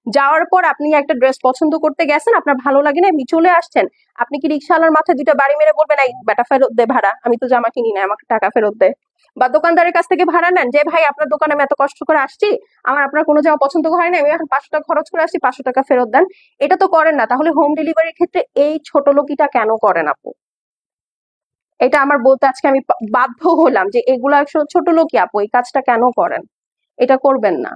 যাওয়ার পর আপনি একটা ড্রেস পছন্দ করতে গেছেন, আপনার ভালো লাগে না, আপনি চলে আসছেন, আপনি কি রিক্সাওয়ালার মাথায় 2টা বাড়ি মেরে বলবেন এই বেটা ফেরত দে ভাড়া, আমি তো জামা কিনি না, আমাকে টাকা ফেরত দে? বা দোকানদারের কাছ থেকে ভাড়া নেন যে ভাই আপনার দোকানে আমি এত কষ্ট করে আসছি, আমার আপনার কোনো জামা পছন্দ হয় না, আমি এখন 500 টাকা খরচ করে আসছি, 500 টাকা ফেরত দেন। এটা তো করেন না, তাহলে হোম ডেলিভারির ক্ষেত্রে এই ছোট লোকিটা কেন করেন আপু? এটা আমার বলতে আজকে আমি বাধ্য হলাম যে এগুলো আসলে ছোট লোকই আপু, এই কাজটা কেন করেন? এটা করবেন না,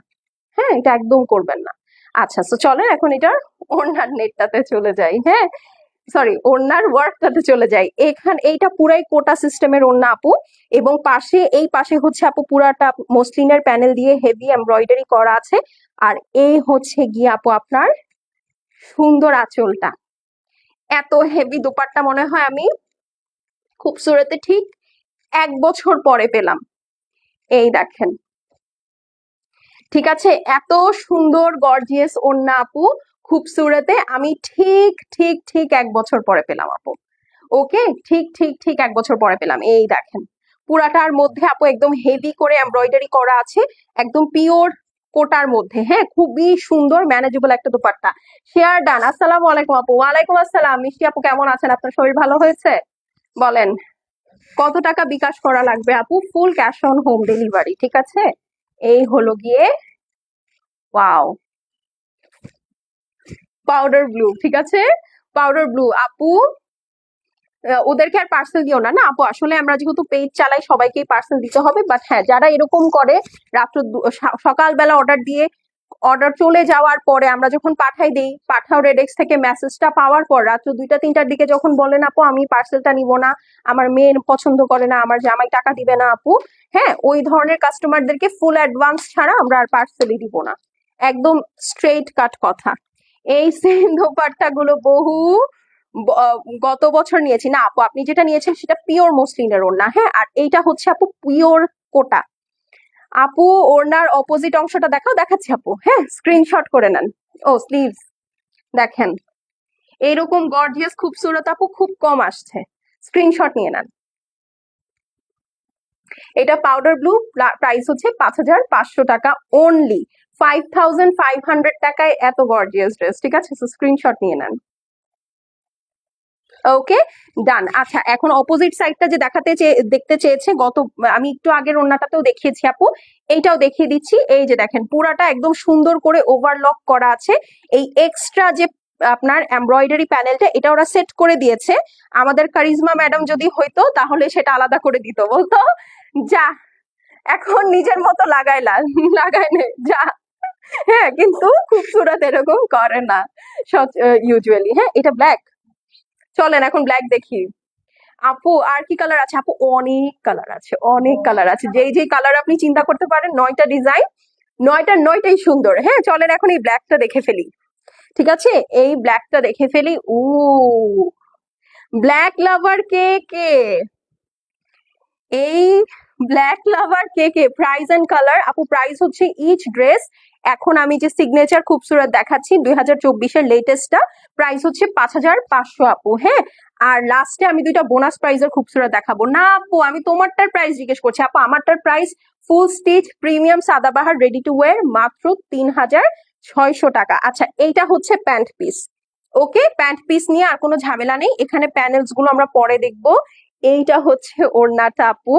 হ্যাঁ, এটা একদম করবেন না। আচ্ছা, তো চলেন এখন এটার ওড়নার নেটটাতে চলে যাই, হ্যাঁ। সরি, ওড়নার ওয়ার্কটাতে চলে যাই। এইটা পুরাই কোটা সিস্টেমের ওড়না আপু, এবং এই পাশে হচ্ছে আপু পুরাটা মসলিনের প্যানেল দিয়ে হেভি এমব্রয়ডারি করা আছে। আর এই হচ্ছে গিয়ে আপু আপনার সুন্দর আঁচলটা, এত হেভি দোপাট্টা মনে হয় আমি খুবসুরতে ঠিক 1 বছর পরে পেলাম। এই দেখেন, ঠিক আছে, এত সুন্দর গর্জিয়াস ওড়না আপু খুবসুরতে আমি ঠিক ঠিক ঠিক 1 বছর পরে পেলাম আপু। ওকে, ঠিক ঠিক ঠিক 1 বছর পরে পেলাম। এই দেখেন, পুরাটার মধ্যে আপু একদম হেভি করে এমব্রয়ডারি করা আছে, একদম পিওর কোটার মধ্যে, হ্যাঁ। খুবই সুন্দর ম্যানেজেবল একটা দোপাট্টা। Share done. আসসালামু আলাইকুম আপু। ওয়ালাইকুম আসসালাম মিষ্টি আপু, কেমন আছেন? আপনার শরীর ভালো হয়েছে? বলেন কত টাকা বিকাশ করা লাগবে আপু? Full cash on home delivery, ঠিক আছে। এই হলো গিয়ে ওয়াও, পাউডার ব্লু, ঠিক আছে, পাউডার ব্লু আপু। ওদেরকে আর পার্সেল দিও না, না আপু, আসলে আমরা যেহেতু পেজ চালাই সবাইকেই পার্সেল দিতে হবে, বাট হ্যাঁ যারা এরকম করে রাত্র সকালবেলা অর্ডার দিয়ে অর্ডার চলে যাওয়ার পরে আমরা যখন পাঠাই দিই, পাঠাও রেডেক্স থেকে মেসেজটা পাওয়ার পর রাত্র 2টা 3টার দিকে যখন বলেন আপু আমি পার্সেলটা নিব না, আমার মেয়ে পছন্দ করে না, আমার জামাই টাকা দিবে না আপু, হ্যাঁ, ওই ধরনের কাস্টমারদেরকে ফুল অ্যাডভান্স ছাড়া আমরা আর পার্সেলই দিব না। একদম স্ট্রেট কাট কথা। এই সেম দোপাট্টা গুলো বহু গত বছর নিয়েছি না আপু, আপনি যেটা নিয়েছেন সেটা পিওর মসলিনের ওড়না, হ্যাঁ। আর এইটা হচ্ছে আপু পিওর কোটা। আপু ওড়নার অপোজিট অংশটা দেখাও, দেখাচ্ছি আপু, হ্যাঁ, স্ক্রিনশট করে নেন। ও স্লিভস দেখেন, এইরকম গর্জিয়াস খুবসুরত আপু খুব কম আসছে, স্ক্রিনশট নিয়ে নেন। এটা পাউডার ব্লু, প্রাইস হচ্ছে 5,500 টাকা অনলি, 5,500 টাকায় এত গর্জিয়াস ড্রেস, ঠিক আছে? স্ক্রিনশট নিয়ে নেন। ওকে, ডান। আচ্ছা, এখন অপোজিট সাইডটা যে দেখতে চেয়েছে, আমি একটু আগের ওড়নাটাতেও দেখিয়েছি আপু, এইটাও দেখিয়ে দিচ্ছি। এই যে দেখেন, পুরাটা একদম সুন্দর করে ওভারলক করা আছে। এই এক্সট্রা যে আপনার এমব্রয়ডারি প্যানেলটা, এটা ওরা সেট করে দিয়েছে। আমাদের কারিজমা ম্যাডাম যদি হইতো তাহলে সেটা আলাদা করে দিত, বলতো যা এখন নিজের মতো লাগাই নে যা, হ্যাঁ। কিন্তু খুবসুরত এরকম করে না ইউজুয়ালি, হ্যাঁ। এটা ব্ল্যাক, চলেন এখন ব্ল্যাক দেখি। আপু আর কি কালার আছে? আপু অনেক কালার আছে, অনেক কালার আছে, যেই কালার আপনি চিন্তা করতে পারেন। 9টা ডিজাইন, 9টাই সুন্দর, হ্যাঁ। চলেন এখন এই ব্ল্যাকটা দেখে ফেলি, ঠিক আছে? এই ব্ল্যাকটা দেখে ফেলি। ব্ল্যাক লাভার কে কে? এই ব্ল্যাক লাভার কে কে? প্রাইস এন্ড কালার আপু, প্রাইস হচ্ছে ইচ ড্রেস, এখন আমি যে সিগনেচার খুবসুরত দেখাচ্ছি 2024-এর লেটেস্টটা, প্রাইস হচ্ছে 5,500 আপু, হ্যাঁ। আর লাস্টে আমি দুইটা বোনাস প্রাইজের খুবসুরত দেখাবো। না আপু, আমি তোমারটার প্রাইস জিজ্ঞেস করছি। আপু আমারটার price full stitch premium Sadabahar ready to wear মাত্র 3,600 টাকা। আচ্ছা, এইটা হচ্ছে pant piece. Okay, pant piece নিয়ে আর কোনো ঝামেলা নেই, এখানে প্যানেলস গুলো আমরা পরে দেখবো। এইটা হচ্ছে ওড়নাটা আপু,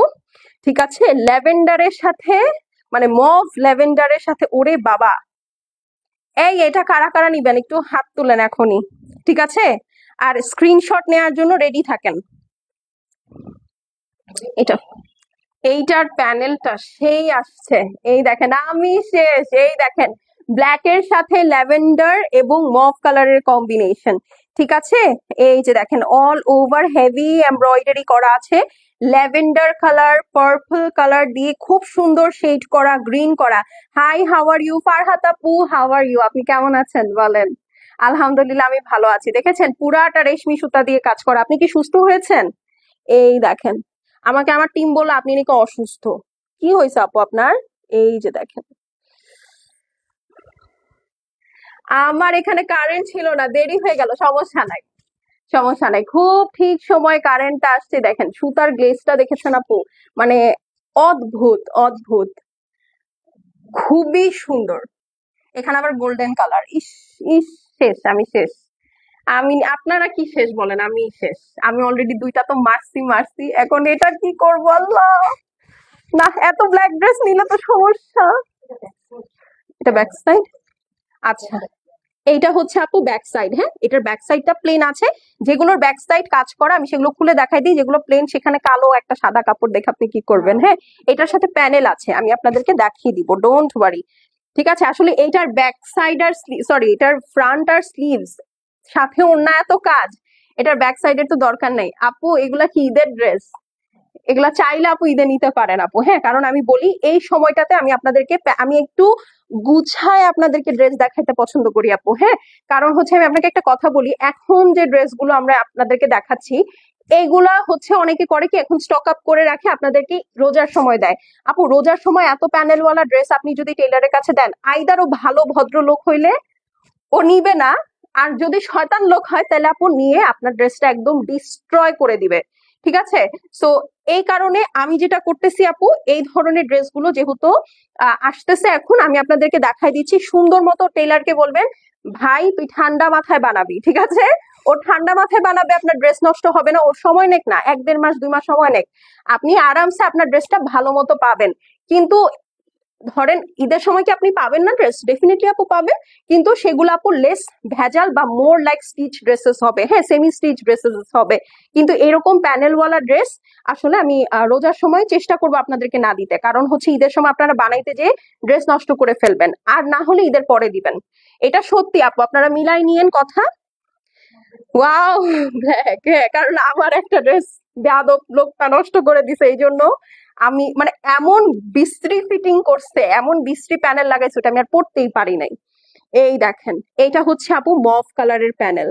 ঠিক আছে? ল্যাভেন্ডারের সাথে, মানে মভ ল্যাভেন্ডারের সাথে, ওরে বাবা। এটা কারা কারা নিবেন একটু হাত তুলেন এখনই, ঠিক আছে? আর স্ক্রিনশট নেওয়ার জন্য রেডি থাকেন। এটা, এইটার প্যানেলটা সেই আসছে, এই দেখেন, আমি শেষ। এই দেখেন, ব্ল্যাক এর সাথে ল্যাভেন্ডার এবং মভ কালারের কম্বিনেশন, ঠিক আছে? এই যে দেখেন, অল ওভার হেভি এমব্রয়ডারি করা আছে, ল্যাভেন্ডার কালার, পার্পল কালার দিয়ে খুব সুন্দর শেড করা, গ্রিন করা। Hi, how are you Farhat আপু? How are you? আপনি কেমন আছেন বলেন? আলহামদুলিল্লাহ, আমি ভালো আছি। দেখেছেন, পুরাটা রেশমি সুতা দিয়ে কাজ করা। আপনি কি সুস্থ হয়েছেন? এই দেখেন, আমাকে আমার টিম বললো আপনি নাকি অসুস্থ। কি হয়েছে আপু আপনার? এই যে দেখেন, আমার এখানে কারেন্ট ছিল না, দেরি হয়ে গেল, সমস্যা নাই, সমস্যা নাই, খুব ঠিক সময় কারেন্টটা আসছে। দেখেন সুতার গ্লেজটা দেখেছেন আপু, মানে অদ্ভুত অদ্ভুত, খুবই সুন্দর। এখানে আবার গোল্ডেন কালার। ইস, ইস, শেষ, আমি শেষ। আপনারা কি শেষ বলেন? আমি শেষ। আমি অলরেডি দুইটা তো মারছি, এখন এটা কি করবো আল্লাহ। না, এত ব্ল্যাক ড্রেস নিলে তো সমস্যা। এটা ব্যাক সাইড, আচ্ছা। এইটা হচ্ছে আপু ব্যাক সাইড, হ্যাঁ। এটার ব্যাক সাইডটা প্লেন আছে, যেগুলোর ব্যাক সাইড কাজ করা আমি সেগুলো খুলে দেখাই দিই, যেগুলো প্লেন সেখানে কালো একটা সাদা কাপড় দেখে আপনি কি করবেন, হ্যাঁ। এটার সাথে প্যানেল আছে, আমি আপনাদেরকে দেখিয়ে দিব, ডোন্ট ওয়ারি, ঠিক আছে? আসলে এইটার ব্যাক সাইড আর সরি, এটার ফ্রন্ট আর স্লিভস সাথে অন্য এত কাজ, এটার ব্যাক সাইডের তো দরকার নেই আপু। এগুলা কি ঈদের ড্রেস? এগুলা চাইলে আপু ঈদে নিতে পারেন আপু, হ্যাঁ। কারণ আমি বলি এই সময়টাতে আমি একটু গুছায় আপনাদেরকে ড্রেস দেখাতে পছন্দ করি আপু, হ্যাঁ। কারণ হচ্ছে আমি আপনাকে একটা কথা বলি, এখন যে ড্রেসগুলো আমরা আপনাদেরকে দেখাচ্ছি, এইগুলা হচ্ছে অনেকে করে কি, এখন স্টক আপ করে রাখে, আপনাদেরকে রোজার সময় দেয়। আপু রোজার সময় এত প্যানেলওয়ালা ড্রেস আপনি যদি টেইলারের কাছে দেন, আইদার ও ভালো ভদ্রলোক হইলে ও নিবে না, আর যদি শয়তান লোক হয় তাহলে আপু নিয়ে আপনার ড্রেসটা একদম ডিস্ট্রয় করে দিবে, ঠিক আছে? সো এই কারণে আমি যেটা করতেছি আপু, এই ধরনের ড্রেসগুলো যেহেতু আসতেছে এখন, আমি আপনাদেরকে দেখাই দিচ্ছি। সুন্দর মতো টেইলারকে বলবেন, ভাই তুই ঠান্ডা মাথায় বানাবি, ঠিক আছে? ও ঠান্ডা মাথায় বানাবে, আপনার ড্রেস নষ্ট হবে না। ওর সময় নেক না, 1-1.5 মাস 2 মাস সময় নেক, আপনি আরামসে আপনার ড্রেসটা ভালো মতো পাবেন। কিন্তু ধরেন ঈদের সময় কি আপনি পাবেন না ড্রেস? ডেফিনেটলি আপু পাবেন, কিন্তু সেগুলো আপু লেস ভেজাল বা মোর লাইক স্টিচ ড্রেসেস হবে, হ্যাঁ, সেমি স্টিচ ড্রেসেস হবে। কিন্তু এরকম প্যানেলওয়ালা ড্রেস আসলে আমি রোজার সময় চেষ্টা করবো আপনাদেরকে না দিতে, কারণ হচ্ছে ঈদের সময় আপনারা বানাইতে যে ড্রেস নষ্ট করে ফেলবেন, আর না হলে ঈদের পরে দিবেন। এটা সত্যি আপু, আপনারা মিলাই নিয়েন কথা। ওয়াও, ব্ল্যাক, হ্যাঁ, কারণ আমার একটা ড্রেস বেয়াদব লোকটা নষ্ট করে দিছে, এই জন্য আমি মানে এমন বিশ্রী ফিটিং করছে, এমন বিশ্রী প্যানেল লাগাইছে, ওটা আমি আর পড়তেই পারি নাই। এই দেখেন, এইটা হচ্ছে আপু মভ কালারের প্যানেল,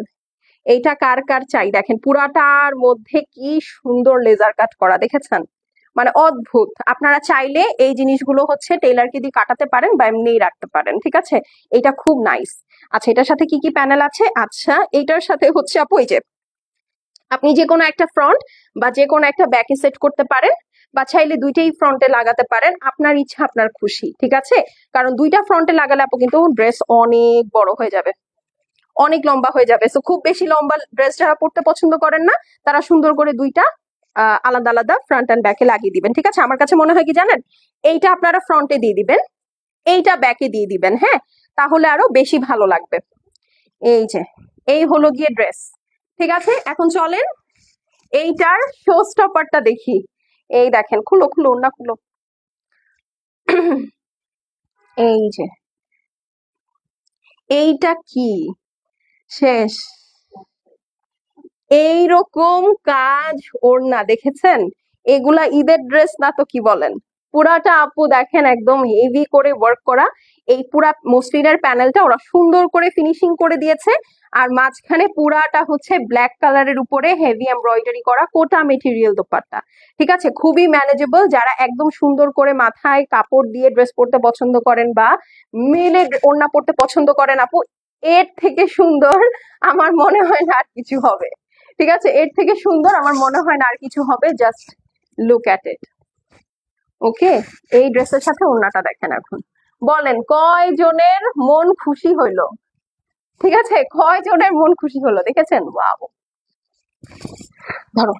এইটা কার কার চাই দেখেন, পুরাটার মধ্যে কি সুন্দর লেজার কাট করা, দেখেছেন? মানে অদ্ভুত। আপনারা চাইলে এই জিনিসগুলো হচ্ছে টেইলারকে দিয়ে কাটাতে পারেন বা এমনিই রাখতে পারেন, ঠিক আছে? এটা খুব নাইস। আচ্ছা, এটার সাথে কি কি প্যানেল আছে? আচ্ছা, এটার সাথে হচ্ছে আপু এই যে আপনি যে কোনো একটা ফ্রন্ট বা যে কোনো একটা ব্যাকে সেট করতে পারেন, বা চাইলে দুইটাই ফ্রন্টে লাগাতে পারেন, আপনার ইচ্ছা আপনার খুশি, ঠিক আছে? কারণ দুইটা ফ্রন্টে লাগালে আপু কিন্তু ড্রেস অনেক বড় হয়ে যাবে, অনেক লম্বা হয়ে যাবে। সো খুব বেশি লম্বা ড্রেস যারা পরতে পছন্দ করেন না, তারা সুন্দর করে দুইটা আলাদা আলাদা ফ্রন্ট অ্যান্ড ব্যাকে লাগিয়ে দিবেন, ঠিক আছে? আমার কাছে মনে হয় কি জানেন, এইটা আপনারা ফ্রন্টে দিয়ে দিবেন, এইটা ব্যাকে দিয়ে দিবেন, হ্যাঁ, তাহলে আরো বেশি ভালো লাগবে। এই যে এই হলো গিয়ে ড্রেস, ঠিক আছে? এখন চলেন এইটার শো স্টপারটা দেখি। এই দেখেন, খুলো খুলো না খুলো। এই যে এইটা কি শেষ, এইরকম কাজ ওড়না দেখেছেন? এগুলা ঈদের ড্রেস না তো কি বলেন? পুরাটা আপু দেখেন একদম হেভি করে ওয়ার্ক করা। এই পুরা মসলিনের প্যানেলটা ওরা সুন্দর করে ফিনিশিং করে দিয়েছে, আর মাঝখানে পুরাটা হচ্ছে ব্ল্যাক কালারের উপরে হেভি এমব্রয়ডারি করা কোটা মেটেরিয়াল দোপাট্টা, ঠিক আছে? খুবই ম্যানেজেবল। যারা একদম সুন্দর করে মাথায় কাপড় দিয়ে ড্রেস পরতে পছন্দ করেন বা মেলে ওড়না পরতে পছন্দ করেন আপু, এর থেকে সুন্দর আমার মনে হয় না আর কিছু হবে, ঠিক আছে? এর থেকে সুন্দর আমার মনে হয় না আর কিছু হবে। Just look at it. Okay, এই ড্রেসের সাথে ওড়নাটা দেখেন। এখন বলেন কয়জনের মন খুশি হইলো? ঠিক আছে, কয়জনের মন খুশি হলো দেখেছেন? ওয়াও, ধরো।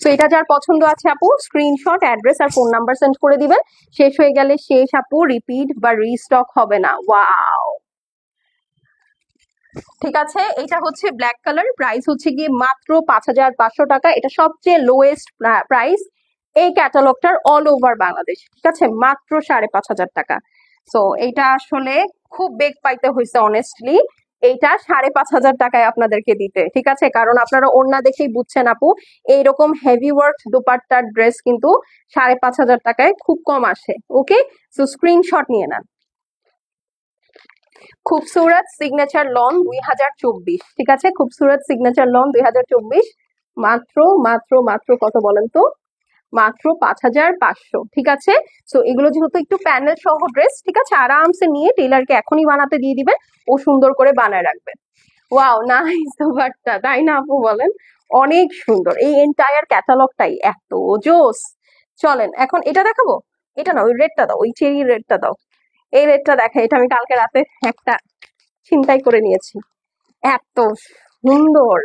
তো এটা যার পছন্দ আছে আপু স্ক্রিনশট, অ্যাড্রেস আর ফোন নাম্বার সেন্ড করে দিবেন। শেষ হয়ে গেলে শেষ আপু, রিপিট বা রিস্টক হবে না। ওয়াও, ঠিক আছে। এটা হচ্ছে ব্ল্যাক কালার, প্রাইস হচ্ছে গিয়ে মাত্র 5,500 টাকা। এটা সবচেয়ে লোয়েস্ট প্রাইস এই ক্যাটালগটার অল ওভার বাংলাদেশ, ঠিক আছে? মাত্র 5,500 টাকা। সো এটা আসলে খুব বেগ পাইতে হয়েছে অনেস্টলি এইটা 5,500 টাকায় আপনাদেরকে দিতে, ঠিক আছে? কারণ আপনারা ওড়না দেখেই বুঝছেন আপু, এইরকম হেভি ওয়ার্ক দোপাট্টার ড্রেস কিন্তু 5,500 টাকায় খুব কম আসে। ওকে, সো স্ক্রিনশট নিয়ে নেন। খুবসুরত সিগনেচার লন 2024, ঠিক আছে? খুবসুরত সিগনেচার লন 2024, মাত্র মাত্র মাত্র কত বলেন তো? মাত্র 5,500, ঠিক আছে? সো এগুলো যেহেতু একটু প্যানেল সহ ড্রেস, ঠিক আছে, আরামসে নিয়ে টেইলারকে এখনই বানাতে দিয়ে দিবেন, ও সুন্দর করে বানায় রাখবে। ওয়াও, নাইস দোপাট্টা, তাই না আপু বলেন? অনেক সুন্দর। এই এন্টায়ার ক্যাটালগটাই এত জোস। চলেন এখন এটা দেখাবো। এটা না, ওই রেডটা দাও, ওই চেরি রেডটা দাও। এই রেডটা দেখে, এটা আমি কালকে রাতে একটা ছিনতাই করে নিয়েছি, এত সুন্দর।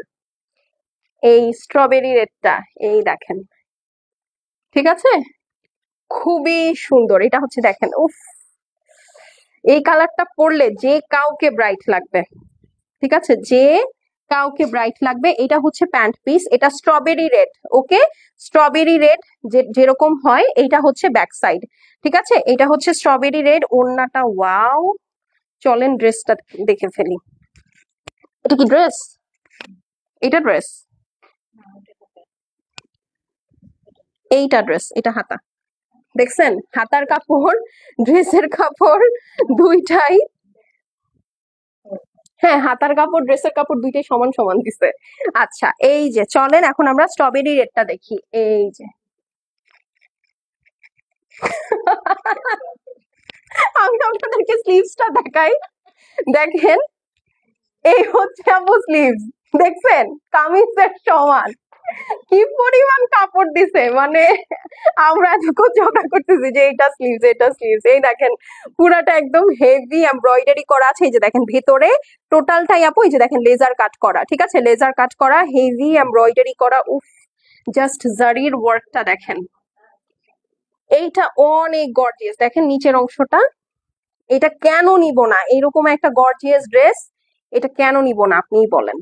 এই স্ট্রবেরি রেডটা, এই দেখেন, ঠিক আছে? খুবই সুন্দর। এটা হচ্ছে দেখেন, উফ, এই কালারটা পরলে যে কাউকে ব্রাইট লাগবে, ঠিক আছে? যে কাউকে ব্রাইট লাগবে। এটা হচ্ছে প্যান্ট পিস, এটা স্ট্রবেরি রেড। ওকে, স্ট্রবেরি রেড যেরকম হয়, এটা হচ্ছে ব্যাক সাইড, ঠিক আছে? এটা হচ্ছে স্ট্রবেরি রেড। ওড়নাটা ওয়াও। চলেন ড্রেসটা দেখে ফেলি। এটা কি ড্রেস? এটা ড্রেস, এইটা ড্রেস, এটা হাতা। দেখছেন হাতার কাপড় ড্রেসের কাপড় দুইটাই, হ্যাঁ, হাতার কাপড় ড্রেসের কাপড় দুইটাই সমান সমান দিছে। আচ্ছা, এই যে চলেন এখন আমরা স্ট্রবেরি রেডটা দেখি। এই যে আমি আপনাদেরকে স্লিভসটা দেখাই, দেখেন, এই হচ্ছে আপু স্লিভস, দেখছেন? কামিজের সমান। কি পরিমাণ কাপড় দিছে, মানে আমরা এতক্ষণ ঝগড়া করতেছি যে এটা স্লিভস, এটা স্লিভস। এই দেখেন পুরাটা একদম হেভি এমব্রয়ডারি করা আছে। এই যে দেখেন ভেতরে টোটালটাই আপু, এই যে দেখেন লেজার কাট করা, ঠিক আছে? লেজার কাট করা, হেভি এমব্রয়ডারি করা। উফ, জাস্ট জারির ওয়ার্কটা দেখেন। এইটা অনেক গর্জিয়াস, দেখেন নিচের অংশটা। এটা কেন নিব না, এরকম একটা গর্জিয়াস ড্রেস, এটা কেন নিব না আপনিই বলেন?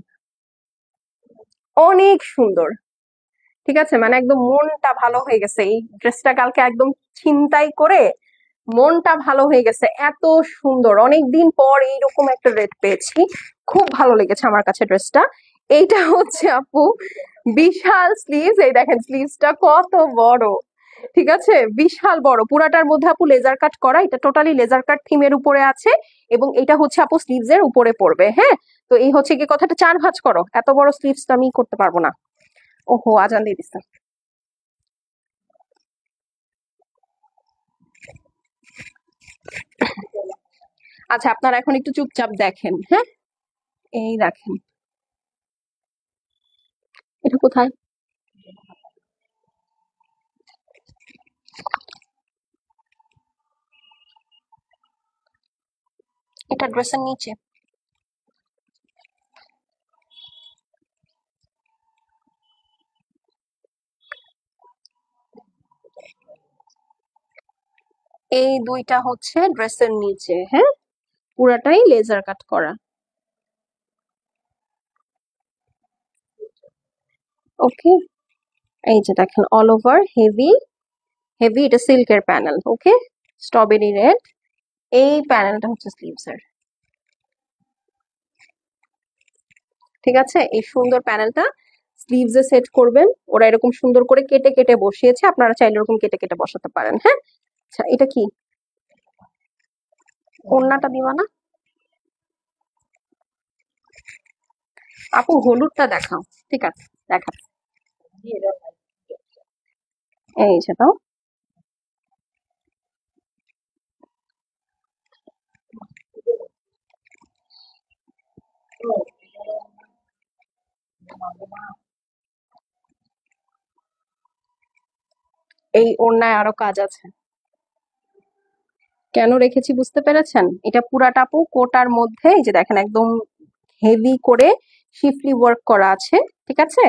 অনেক সুন্দর, ঠিক আছে? মানে একদম মনটা ভালো হয়ে গেছে এই ড্রেসটা কালকে একদম ছিনতাই করে, মনটা ভালো হয়ে গেছে। এত সুন্দর, অনেকদিন পর এইরকম একটা রেট পেয়েছি, খুব ভালো লেগেছে আমার কাছে ড্রেসটা। এইটা হচ্ছে আপু বিশাল স্লিভস, এই দেখেন স্লিভসটা কত বড়, ঠিক আছে, বিশাল বড়, পুরাটার মধ্যে আপু লেজার কাট করা, এটা টোটালি লেজার কাট থিমের উপরে আছে, এবং এটা হচ্ছে আপু স্লিভস এর উপরে পড়বে। হ্যাঁ, তো এই হচ্ছে কি কথাটা, 4 ভাঁজ করো, এত বড় স্লিভস তো আমি করতে পারবো না। ওহো, আজান দিয়ে দিচ্ছে। আচ্ছা, আপনারা এখন একটু চুপচাপ দেখেন। হ্যাঁ, এই দেখেন, এটা কোথায়? এটা ড্রেসের নিচে। এই দুইটা হচ্ছে ড্রেসের নিচে। হ্যাঁ, পুরাটাই লেজার কাট করা। ওকে, এই যে দেখেন, অল ওভার হেভি হেভি, এটা সিল্কের প্যানেল। ওকে, স্ট্রবেরি রেড, এই প্যানেলটা হচ্ছে স্লিভস এর। ঠিক আছে, এই সুন্দর প্যানেলটা স্লিভস এ সেট করবেন। ওরা এরকম সুন্দর করে কেটে কেটে বসিয়েছে, আপনারা চাইলে এরকম কেটে কেটে বসাতে পারেন। হ্যাঁ, আচ্ছা, এটা কি ওড়নাটা দিবা না আপু? হলুদটা দেখাও। ঠিক আছে, দেখা, এই যে দাও। এই ওড়নায় আরো কাজ আছে, কেন রেখেছি বুঝতে পেরেছেন? এটা পুরাটা আপু কোটার মধ্যে, এই যে দেখেন, একদম হেভি করে শিফলি ওয়ার্ক করা আছে। ঠিক আছে,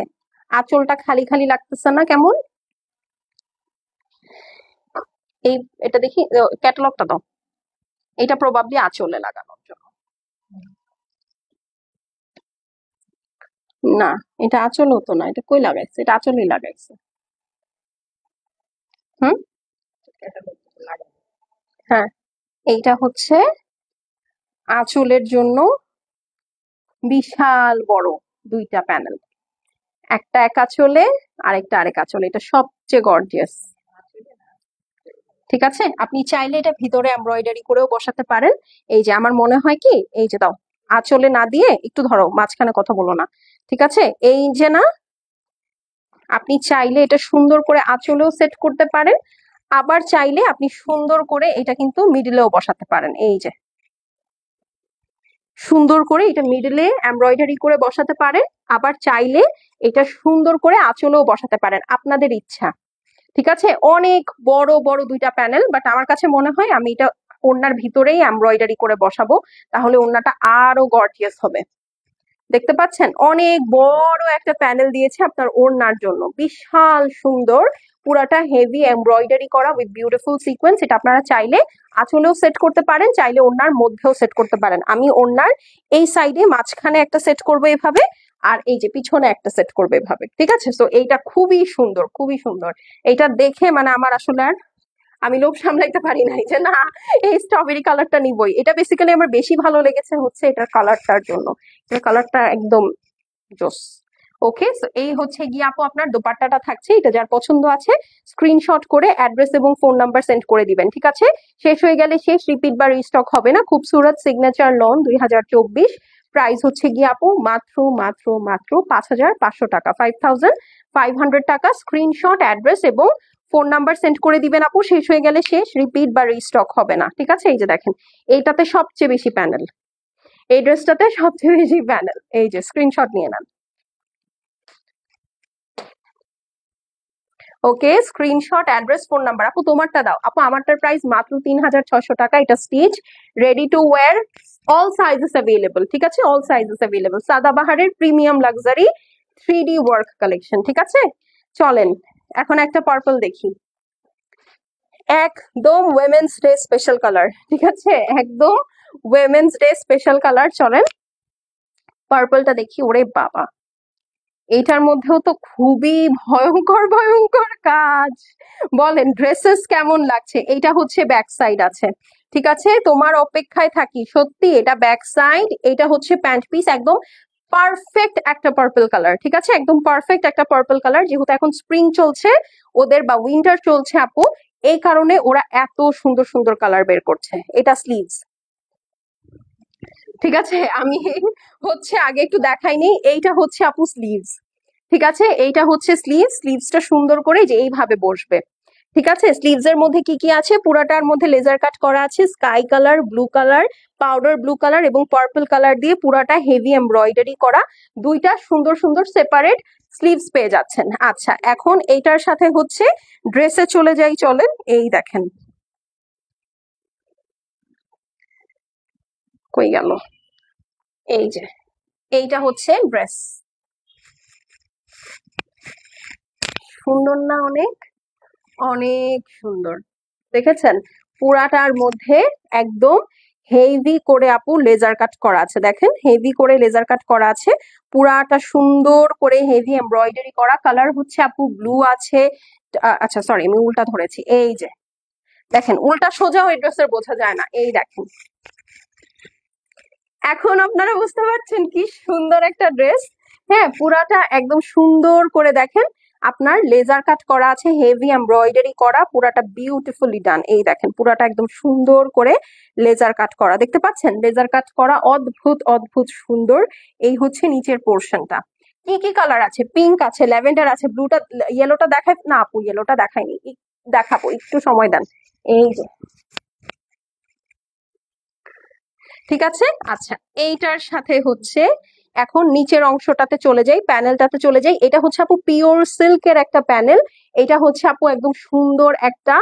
আঁচলটা খালি খালি লাগতেছে না কেমন? এই, এটা দেখি, ক্যাটালগটা দাও। এটা প্রবাবলি আঁচলে লাগানোর জন্য। না, এটা আঁচল হতো না, এটা কই লাগাইছে? এটা আঁচলেই লাগাইছে। হুম, হ্যাঁ, এইটা হচ্ছে আঁচলের জন্য বিশাল বড় দুইটা প্যানেল, একটা এক আঁচলে, আরেকটা আরেক আঁচলে, এটা সবচেয়ে গর্জিয়াস। ঠিক আছে, আপনি চাইলে এটা ভিতরে এমব্রয়ডারি করেও বসাতে পারেন। এই যে আমার মনে হয় কি, এই যে দাও, আঁচলে না দিয়ে একটু ধরো, মাঝখানে কথা বলো না। ঠিক আছে, এই যে না, আপনি চাইলে এটা সুন্দর করে আঁচলেও সেট করতে পারেন, আবার চাইলে আপনি সুন্দর করে এটা কিন্তু মিডিলেও বসাতে পারেন। এই যে সুন্দর করে এটা মিডলে এমব্রয়ডারি করে বসাতে পারেন, আবার চাইলে এটা সুন্দর করে আঁচলেও বসাতে পারেন, আপনাদের ইচ্ছা। ঠিক আছে, অনেক বড় বড় দুইটা প্যানেল, বাট আমার কাছে মনে হয় আমি এটা ওড়নার ভিতরেই এমব্রয়ডারি করে বসাবো, তাহলে ওড়নাটা আরো গর্জিয়াস হবে। দেখতে পাচ্ছেন, অনেক বড় একটা প্যানেল দিয়েছে আপনার ওড়নার জন্য, বিশাল সুন্দর, পুরাটা হেভি এমব্রয়ডারি করা উইথ বিউটিফুল সিকোয়েন্স। এটা আপনারা চাইলে আঁচলেও সেট করতে পারেন, চাইলে ওড়নার মধ্যেও সেট করতে পারেন। আমি ওড়নার এই সাইডে মাঝখানে একটা সেট করবো এভাবে, আর এই যে পিছনে একটা সেট করবে এভাবে। ঠিক আছে, তো এইটা খুবই সুন্দর, খুবই সুন্দর। এইটা দেখে মানে আমার আসলে আর আমি লোভ সামলাইতে পারি নাই যে না, এই স্ট্রবেরি কালারটা নিবই। এটা বেসিক্যালি আমার বেশি ভালো লেগেছে হচ্ছে এটার কালারটার জন্য, এটার কালারটা একদম জোস। ওকে, সো এই হচ্ছে গিয়ে আপু আপনার দোপাট্টাটা থাকছে। এটা যার পছন্দ আছে স্ক্রিনশট করে অ্যাড্রেস এবং ফোন নাম্বার সেন্ড করে দিবেন। ঠিক আছে, শেষ হয়ে গেলে শেষ, রিপিট বা রিস্টক হবে না। খুবসুরত সিগনেচার লন 2024, প্রাইস হচ্ছে গিয়ে আপু মাত্র মাত্র মাত্র 5500 টাকা, 5500 টাকা। স্ক্রিনশট, অ্যাড্রেস এবং ফোন নাম্বার সেন্ড করে দিবেন আপু, শেষ হয়ে গেলে শেষ, রিপিট বা রিস্টক হবে না। ঠিক আছে, এই যে দেখেন, এইটাতে সবচেয়ে বেশি প্যানেল, এই ড্রেসটাতে সবচেয়ে বেশি প্যানেল। এই যে স্ক্রিনশট নিয়ে নেন। ওকে, স্ক্রিনশট, অ্যাড্রেস, ফোন নাম্বার। আপু তোমারটা দাও। আপু আমারটার প্রাইস মাত্র 3600 টাকা। এটা stitch, ready to wear, all sizes available. ঠিক আছে, অল সাইজেস অ্যাভেলেবল, সাদাবাহারের premium luxury 3D work collection. ঠিক আছে, চলেন এখন একটা পার্পল দেখি, একদম উইমেন্স ডে স্পেশাল কালার। ঠিক আছে, একদম উইমেন্স ডে স্পেশাল কালার। চলেন পার্পলটা দেখি। ওরে বাবা, এটার মধ্যেও তো খুবই ভয়ঙ্কর ভয়ঙ্কর কাজ। বলেন ড্রেসেস কেমন লাগছে? এইটা হচ্ছে ব্যাক সাইড আছে। ঠিক আছে, তোমার অপেক্ষায় থাকি, সত্যি এটা ব্যাক সাইড, এটা হচ্ছে প্যান্ট পিস, একদম পারফেক্ট একটা পার্পল কালার, ঠিক আছে, একদম পারফেক্ট একটা পার্পল কালার। যেহেতু এখন স্প্রিং চলছে ওদের বা উইন্টার চলছে আপু, এই কারণে ওরা এত সুন্দর সুন্দর কালার বের করছে। এটা স্লিভস, ঠিক আছে। আমি হচ্ছে আগে একটু দেখাইনি, এইটা হচ্ছে আপু স্লিভস, ঠিক আছে, এইটা হচ্ছে স্লিভস। স্লিভসটা সুন্দর করে যে এইভাবে বসবে, ঠিক আছে। স্লিভস এর মধ্যে কি কি আছে, পুরাটার মধ্যে লেজার কাট করা আছে, sky colour, blue colour, powder blue colour এবং পার্পল কালার দিয়ে পুরাটা হেভি এমব্রয়ডারি করা, দুইটা সুন্দর সুন্দর সেপারেট স্লিভস পেয়ে যাচ্ছেন। আচ্ছা, এখন এইটার সাথে হচ্ছে ড্রেসে চলে যাই, চলেন। এই দেখেন, কই গেল, এই যে এইটা হচ্ছে ড্রেস, সুন্দর না অনেক? অনেক সুন্দর, দেখেছেন? পুরাটার মধ্যে একদম হেভি করে আপু লেজার কাট করা আছে, দেখেন হেভি করে লেজার কাট করা আছে, পুরাটা সুন্দর করে হেভি এমব্রয়ডারি করা। কালার হচ্ছে আপু ব্লু আছে, আচ্ছা সরি আমি উল্টা ধরেছি, এই যে দেখেন, উল্টা সোজা ওই ড্রেসের বোঝা যায় না, এই দেখেন। এখন আপনারা বুঝতে পারছেন কি সুন্দর একটা ড্রেস। হ্যাঁ, পুরাটা একদম সুন্দর করে দেখেন, আপনার লেজার কাট করা আছে, হেভি এমব্রয়ডারি করা, পুরাটা বিউটিফুলি ডান। এই দেখেন, পুরাটা একদম সুন্দর করে লেজার কাট করা, দেখতে পাচ্ছেন? লেজার কাট করা, অদ্ভুত অদ্ভুত সুন্দর। এই হচ্ছে নিচের পোর্শনটা। কি কি কালার আছে? পিঙ্ক আছে, ল্যাভেন্ডার আছে, ব্লুটা, ইয়েলোটা দেখাই না আপু? ইয়েলোটা দেখাইনি, দেখাবো, একটু সময় দেন। এই যে, ঠিক আছে। আচ্ছা, এইটার সাথে হচ্ছে এখন নিচের অংশটাতে চলে যাই, প্যানেলটাতে চলে যাই। এটা হচ্ছে আপু পিওর সিল্কের একটা প্যানেল। এটা হচ্ছে আপু একদম সুন্দর একটা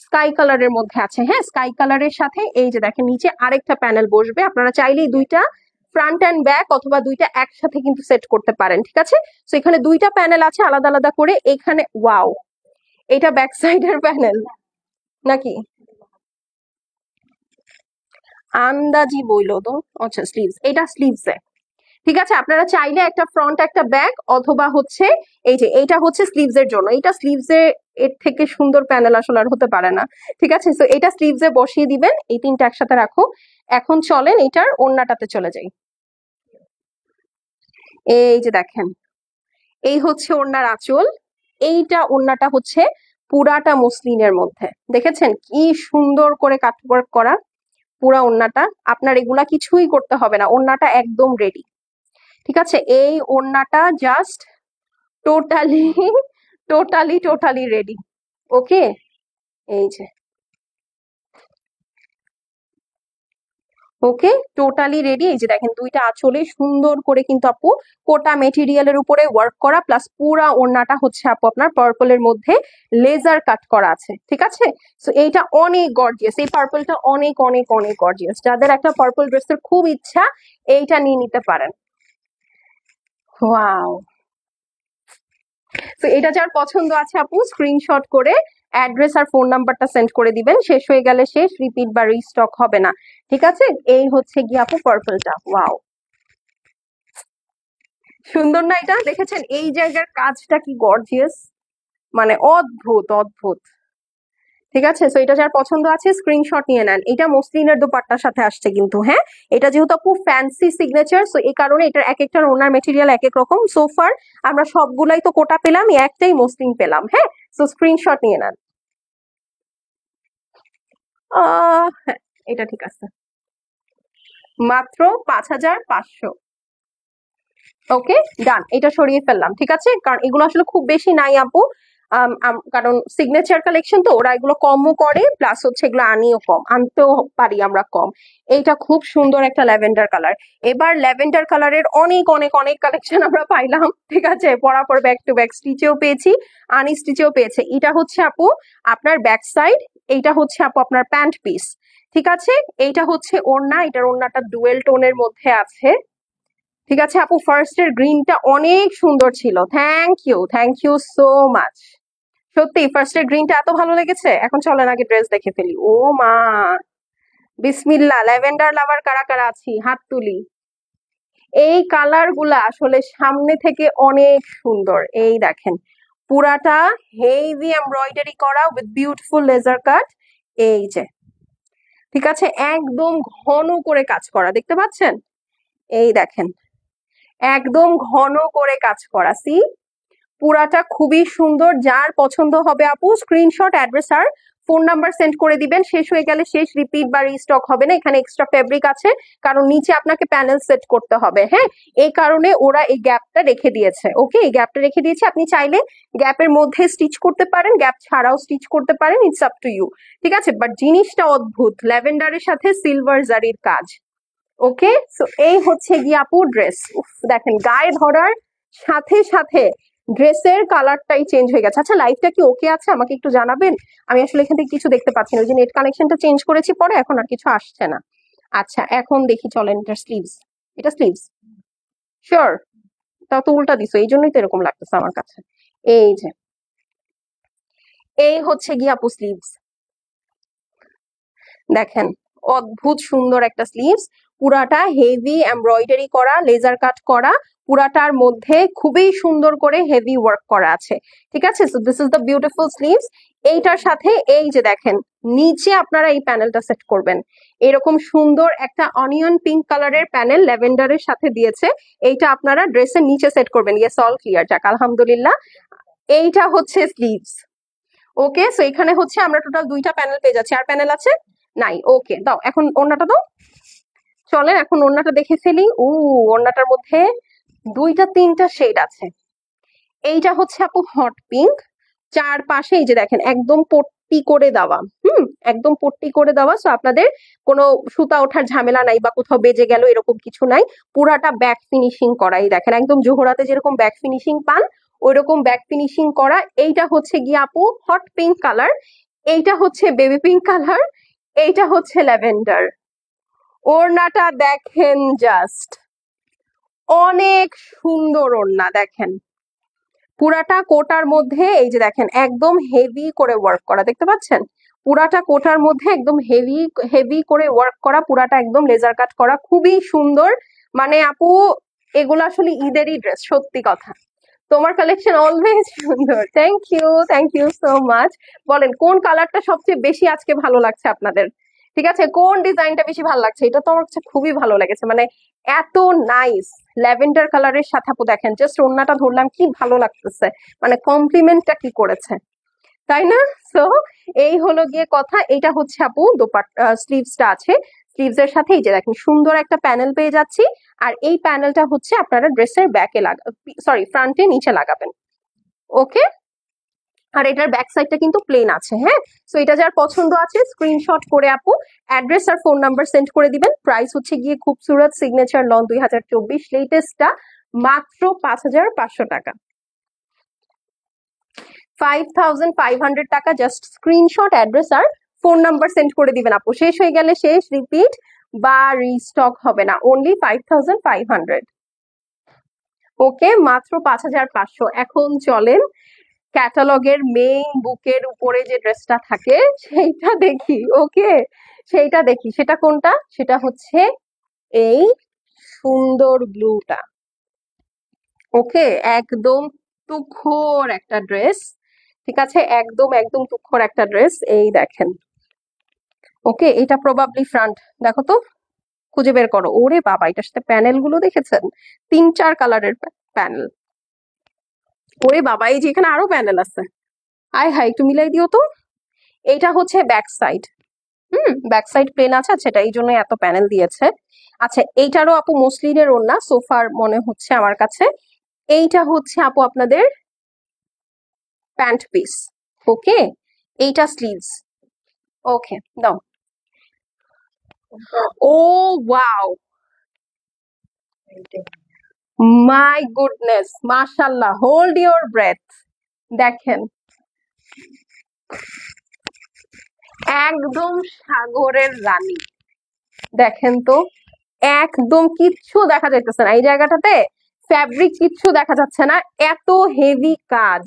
স্কাই কালারের মধ্যে আছে। হ্যাঁ, স্কাই কালারের সাথে এই যে দেখেন নিচে আরেকটা প্যানেল বসবে। আপনারা চাইলেই দুইটা ফ্রন্ট অ্যান্ড ব্যাক অথবা দুইটা একসাথে কিন্তু সেট করতে পারেন, ঠিক আছে। তো এখানে দুইটা প্যানেল আছে আলাদা আলাদা করে। এখানে ওয়াও, এটা ব্যাক সাইডের প্যানেল নাকি? আন্দাজি বইলো তো। আচ্ছা, স্লিভস, এটা স্লিভস, ঠিক আছে। আপনারা চাইলে একটা ফ্রন্ট একটা ব্যাক অথবা হচ্ছে এই যে এইটা হচ্ছে স্লিভস এর জন্য, এটা স্লিভস এর, এর থেকে সুন্দর প্যানেল আসলে আর হতে পারে না, ঠিক আছে। তো এটা স্লিভস এ বসিয়ে দিবেন, এই তিনটা একসাথে রাখো। এখন চলেন এটার ওড়নাটাতে চলে যাই। এই যে দেখেন, এই হচ্ছে ওড়নার আঁচল। এইটা ওড়নাটা হচ্ছে পুরাটা মসলিনের মধ্যে, দেখেছেন কি সুন্দর করে কাটওয়ার্ক করা পুরা ওড়নাটা। আপনার এগুলা কিছুই করতে হবে না, ওড়নাটা একদম রেডি, ঠিক আছে। এই ওড়নাটা just totally totally totally ready. Okay, এই যে, ওকে, টোটালি রেডি। এই যে দেখেন দুইটা আঁচলে সুন্দর করে কিন্তু আপু কোটা মেটেরিয়ালের উপরে ওয়ার্ক করা, প্লাস পুরা ওড়নাটা হচ্ছে আপু আপনার পার্পলের মধ্যে লেজার কাট করা আছে, ঠিক আছে। তো এইটা অনেক গর্জিয়াস, এই পার্পলটা অনেক অনেক অনেক গর্জিয়াস। যাদের একটা পার্পল ড্রেসের খুব ইচ্ছা, এইটা নিয়ে নিতে পারেন। ওয়াও। তো এটা যার পছন্দ আছে আপু স্ক্রিনশট করে অ্যাড্রেস আর ফোন নাম্বারটা সেন্ড করে দিবেন, শেষ হয়ে গেলে শেষ, রিপিট বা রিস্টক হবে না, ঠিক আছে। এই হচ্ছে গিয়ে আপু পার্পলটা, ওয়াও, সুন্দর না এটা? দেখেছেন এই জায়গার কাজটা কি গর্জিয়াস, মানে অদ্ভুত অদ্ভুত, ঠিক আছে। তো এটা যার পছন্দ আছে স্ক্রিনশট নিয়ে নেন। এটা মসলিনের দোপাট্টার সাথে আসছে কিন্তু, হ্যাঁ, এটা যেহেতু আপু ফ্যান্সি সিগনেচার, সো এই কারণে এটার এক একটার ওনার মেটেরিয়াল এক এক রকম। সোফার আমরা সবগুলাই তো কোটা পেলাম, একটাই মসলিন পেলাম, হ্যাঁ। সো স্ক্রিনশট নিয়ে নেন। হ্যাঁ, এটা ঠিক আছে, মাত্র 5,500। ওকে, ডান, এটা সরিয়ে ফেললাম, ঠিক আছে। কারণ এগুলো আসলে খুব বেশি নাই আপু, কারণ সিগনেচার কালেকশন তো ওরা এগুলো কমও করে, প্লাস হচ্ছে এগুলো আনিও কম, আনতেও পারি আমরা কম। এইটা খুব সুন্দর একটা ল্যাভেন্ডার কালার। এবার ল্যাভেন্ডার কালারের অনেক অনেক অনেক কালেকশন আমরা পাইলাম, ঠিক আছে। পরাপর ব্যাক টু ব্যাক স্টিচেও পেয়েছি, আনি স্টিচেও পেয়েছে। এটা হচ্ছে আপু আপনার ব্যাক সাইড, এইটা হচ্ছে আপু আপনার প্যান্ট পিস, ঠিক আছে। এইটা হচ্ছে ওড়না, এটার ওড়নাটা ডুয়েল টোনের মধ্যে আছে, ঠিক আছে আপু। ফার্স্ট এর গ্রিনটা অনেক সুন্দর ছিল, থ্যাংক ইউ সো মাচ। সত্যি ফার্স্ট এর গ্রিনটা এত ভালো লেগেছে। এখন চলেন আগে ড্রেস দেখে ফেলি। ও মা, বিসমিল্লাহ, ল্যাভেন্ডার লাভার কারা কারা আছি হাত তুলি। এই কালার গুলা আসলে সামনে থেকে অনেক সুন্দর, এই দেখেন পুরাটা হেভি এমব্রয়ডারি করা উইথ বিউটিফুল লেজার কাট, এই যে, ঠিক আছে, একদম ঘন করে কাজ করা, দেখতে পাচ্ছেন? এই দেখেন, একদম ঘন করে কাজ করা, সি পুরাটা খুবই সুন্দর। যার পছন্দ হবে আপু স্ক্রিনশট, অ্যাড্রেস আর ফোন নাম্বার সেন্ড করে দিবেন। শেষ হয়ে গেলে শেষ, রিপিট বা রিস্টক হবে না। এখানে এক্সট্রা ফেব্রিক আছে, কারণ নিচে আপনাকে প্যানেল সেট করতে হবে। হ্যাঁ, এই কারণে ওরা এই গ্যাপটা রেখে দিয়েছে। ওকে, এই গ্যাপটা রেখে দিয়েছে। আপনি চাইলে গ্যাপের মধ্যে স্টিচ করতে পারেন, গ্যাপ ছাড়াও স্টিচ করতে পারেন, ইটস আপ টু ইউ। ঠিক আছে, বাট জিনিসটা অদ্ভুত, ল্যাভেন্ডারের সাথে সিলভার জারির কাজ। ওকে, সো এই হচ্ছে গিয়ে আপু ড্রেস। দেখেন গায়ে ধরার সাথে সাথে ড্রেসের কালারটাই চেঞ্জ হয়ে গেছে। আচ্ছা, লাইভটা কি ওকে আছে? আমাকে একটু জানাবেন। আমি আসলে এখান থেকে কিছু দেখতে পাচ্ছি না, ওই যে নেট কানেকশনটা চেঞ্জ করেছি পরে, এখন আর কিছু আসছে না। আচ্ছা, এখন দেখি, চলেন এটা স্লিভস। এটা স্লিভস শিওর? তাও তো উল্টা দিছো, এই জন্যই তো এরকম লাগতেছে আমার কাছে। এই যে, এই হচ্ছে গিয়ে আপু স্লিভস। দেখেন অদ্ভুত সুন্দর একটা স্লিভস, পুরাটা হেভি এমব্রয়ডারি করা, লেজার কাট করা, পুরাটার মধ্যে খুবই সুন্দর করে হেভি ওয়ার্ক করা আছে। ঠিক আছে, so this is the beautiful sleeves. এইটার সাথে এই যে দেখেন নিচে আপনারা এই প্যানেলটা সেট করবেন। এরকম সুন্দর একটা অনিয়ন পিঙ্ক কালারের প্যানেল ল্যাভেন্ডারের সাথে দিয়েছে, এইটা আপনারা ড্রেসের নিচে সেট করবেন। ইয়েস, অল ক্লিয়ার, যাক আলহামদুলিল্লাহ। এইটা হচ্ছে স্লিভস। ওকে, সো এখানে হচ্ছে আমরা টোটাল দুইটা প্যানেল পেয়ে যাচ্ছি। আর প্যানেল আছে নাই? ওকে, দাও এখন ওড়নাটা দাও। চলেন এখন ওড়নাটা দেখে ফেলি। ওড়নাটার মধ্যে দুইটা তিনটা শেড আছে। এইটা হচ্ছে আপু হট পিঙ্ক, চারপাশে এই যে দেখেন একদম পট্টি করে দেওয়া। একদম পট্টি করে দেওয়া, সো আপনাদের কোনো সুতা ওঠার ঝামেলা নাই বা কোথাও বেজে গেল এরকম কিছু নাই। পুরাটা ব্যাক ফিনিশিং করাই, দেখেন একদম জোহরাতে যেরকম ব্যাক ফিনিশিং পান ওইরকম ব্যাক ফিনিশিং করা। এইটা হচ্ছে গিয়ে আপু হট পিঙ্ক কালার, এইটা হচ্ছে বেবি পিঙ্ক কালার, এইটা হচ্ছে ল্যাভেন্ডার। ওড়নাটা দেখেন জাস্ট, অনেক সুন্দর ওড়না। দেখেন পুরাটা কোটার মধ্যে এই যে দেখেন একদম হেভি করে ওয়ার্ক করা, দেখতে পাচ্ছেন? পুরাটা কোটার মধ্যে একদম হেভি হেভি করে ওয়ার্ক করা, পুরাটা একদম লেজার কাট করা, খুবই সুন্দর। মানে আপু এগুলো আসলে ঈদেরই ড্রেস, সত্যি কথা। তোমার কালেকশন অলওয়েজ সুন্দর। Thank you so much. বলেন কোন কালারটা সবচেয়ে বেশি আজকে ভালো লাগছে আপনাদের? ঠিক আছে, কোন ডিজাইনটা বেশি ভালো লাগছে? এটা তো আমার কাছে খুবই ভালো লেগেছে, মানে এত নাইস ল্যাভেন্ডার কালারের সাথে আপু দেখেন জাস্ট ওড়নাটা ধরলাম, কি ভালো লাগতেছে, মানে কমপ্লিমেন্টটা কি করেছে, তাই না? সো এই হলো গিয়ে কথা। এটা হচ্ছে আপু দোপাট্টা, স্লিভসটা আছে। স্লিভস এর সাথে এই যে দেখেন সুন্দর একটা প্যানেল পেয়ে যাচ্ছি। আর এই প্যানেলটা হচ্ছে আপনারা ড্রেসের ব্যাকে সরি ফ্রন্টে নিচে লাগাবেন। ওকে, আর এটার ব্যাক সাইডটা কিন্তু প্লেন আছে। হ্যাঁ, সো এটা যার পছন্দ আছে স্ক্রিনশট করে আপু অ্যাড্রেস আর ফোন নাম্বার সেন্ড করে দিবেন। প্রাইস হচ্ছে গিয়ে খুবসুরত সিগনেচার লন 2024 লেটেস্টটা মাত্র 5500 টাকা, 5500 টাকা। জাস্ট স্ক্রিনশট, অ্যাড্রেস আর ফোন নাম্বার সেন্ড করে দিবেন আপু। শেষ হয়ে গেলে শেষ, রিপিট বা রিস্টক হবে না, অনলি 5500। ওকে, মাত্র 5500। এখন চলেন ক্যাটালগের মেইন বুকের উপরে যে ড্রেসটা থাকে সেইটা দেখি। ওকে, সেইটা দেখি। সেটা কোনটা? সেটা হচ্ছে এই সুন্দর ব্লুটা। ওকে, একদম তুখোর একটা ড্রেস। ঠিক আছে, একদম একদম তুখোর একটা ড্রেস। এই দেখেন। ওকে, এটা প্রবাবলি ফ্রন্ট, দেখো তো, খুঁজে বের করো। ওরে বাবা, এটার সাথে প্যানেল গুলো দেখেছেন? 3-4 কালারের প্যানেল। ওরে বাবা, এই যে এখানে আরো প্যানেল আছে। আয় হাই, একটু মিলাই দিও তো। এইটা হচ্ছে back side. Back side plane আছে, সেটা এই জন্য এত প্যানেল দিয়েছে। আচ্ছা, এইটারও আপু মসলিনের ওড়না সোফার মনে হচ্ছে আমার কাছে। এইটা হচ্ছে আপু আপনাদের প্যান্ট পিস। ওকে, এইটা স্লিভস। ওকে, দাও। ও ওয়াও, মাই গুডনেস, মাশাল্লাহ, হোল্ড ইওর ব্রেথ। দেখেন একদম সাগরের রানী। দেখেন তো, একদম কিচ্ছু দেখা যাইতেছে না এই জায়গাটাতে, ফ্যাব্রিক কিচ্ছু দেখা যাচ্ছে না, এত হেভি কাজ।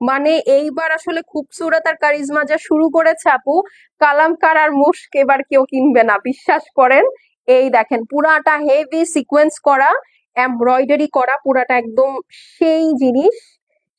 মানে এইবার আসলে খুবসুরত আর কারিজমা যা শুরু করেছে আপু, কালামকার আর মুশক এবার কেউ কিনবে না, বিশ্বাস করেন। এই দেখেন পুরাটা হেভি সিকোয়েন্স করা, এমব্রয়ডারি করা, পুরাটা একদম সেই জিনিস,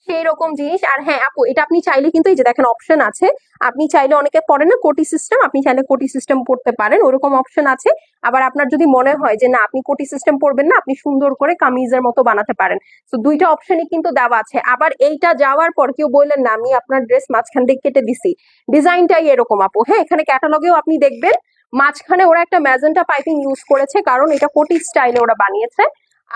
সেই রকম জিনিস। আর হ্যাঁ আপু, এটা আপনি চাইলে কিন্তু এই যে দেখেন অপশন আছে, আপনি চাইলে, অনেকে পড়ে না কোটি সিস্টেম, আপনি চাইলে কোটি সিস্টেম পড়তে পারেন, ওরকম অপশন আছে। আবার আপনার যদি মনে হয় যে না আপনি কোটি সিস্টেম পড়বেন না, আপনি সুন্দর করে কামিজের মতো বানাতে পারেন। তো দুইটা অপশনই কিন্তু দেওয়া আছে। আবার এইটা যাওয়ার পর কেউ বললেন না আমি আপনার ড্রেস মাঝখান দিয়ে কেটে দিছি, ডিজাইনটাই এরকম আপু। হ্যাঁ, এখানে ক্যাটালগেও আপনি দেখবেন মাঝখানে ওরা একটা ম্যাজেন্টা পাইপিং ইউজ করেছে, কারণ এটা কোটি স্টাইলে ওরা বানিয়েছে।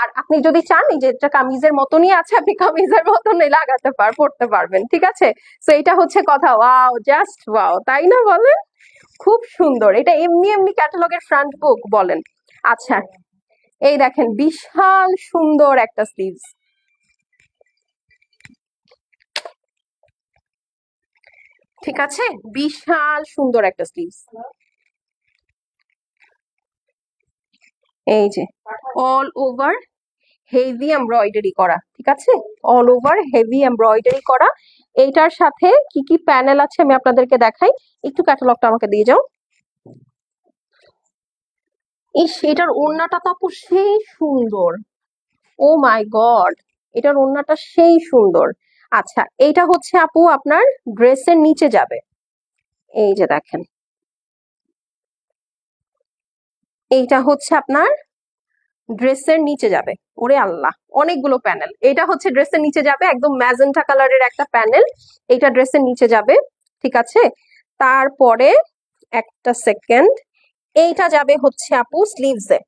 আর আপনি যদি চান এই যে এটা কামিজের মতনই আছে, আপনি কামিজের মতনই লাগাতে পড়তে পারবেন, ঠিক আছে। তো এটা হচ্ছে কথা। ওয়াও, জাস্ট ওয়াও, তাই না বলেন? খুব সুন্দর। এটা এমনি এমনি ক্যাটালগের ফ্রন্ট বুক বলেন। আচ্ছা, এই দেখেন বিশাল সুন্দর একটা স্লিভস, ঠিক আছে, বিশাল সুন্দর একটা স্লিভস। এই যে অল ওভার হেভি এমব্রয়ডারি করা, ঠিক আছে, অল ওভার হেভি এমব্রয়ডারি করা। এইটার সাথে কি কি প্যানেল আছে আমি আপনাদেরকে দেখাই। একটু ক্যাটালগটা আমাকে দিয়ে যাও। ইস, এটার ওড়নাটা তো আপু সেই সুন্দর। ও মাই গড, এটার ওড়নাটা সেই সুন্দর। আচ্ছা, এইটা হচ্ছে আপু আপনার ড্রেসের নিচে যাবে। এই যে দেখেন, এইটা হচ্ছে আপনার ড্রেসের নিচে যাবে। ওরে আল্লাহ, অনেকগুলো প্যানেল। এটা হচ্ছে ড্রেসের নিচে যাবে, একদম ম্যাজেন্টা কালারের একটা প্যানেল, এটা ড্রেসের নিচে যাবে, ঠিক আছে। তারপরে একটা সেকেন্ড, এইটা যাবে হচ্ছে আপু স্লিভসে।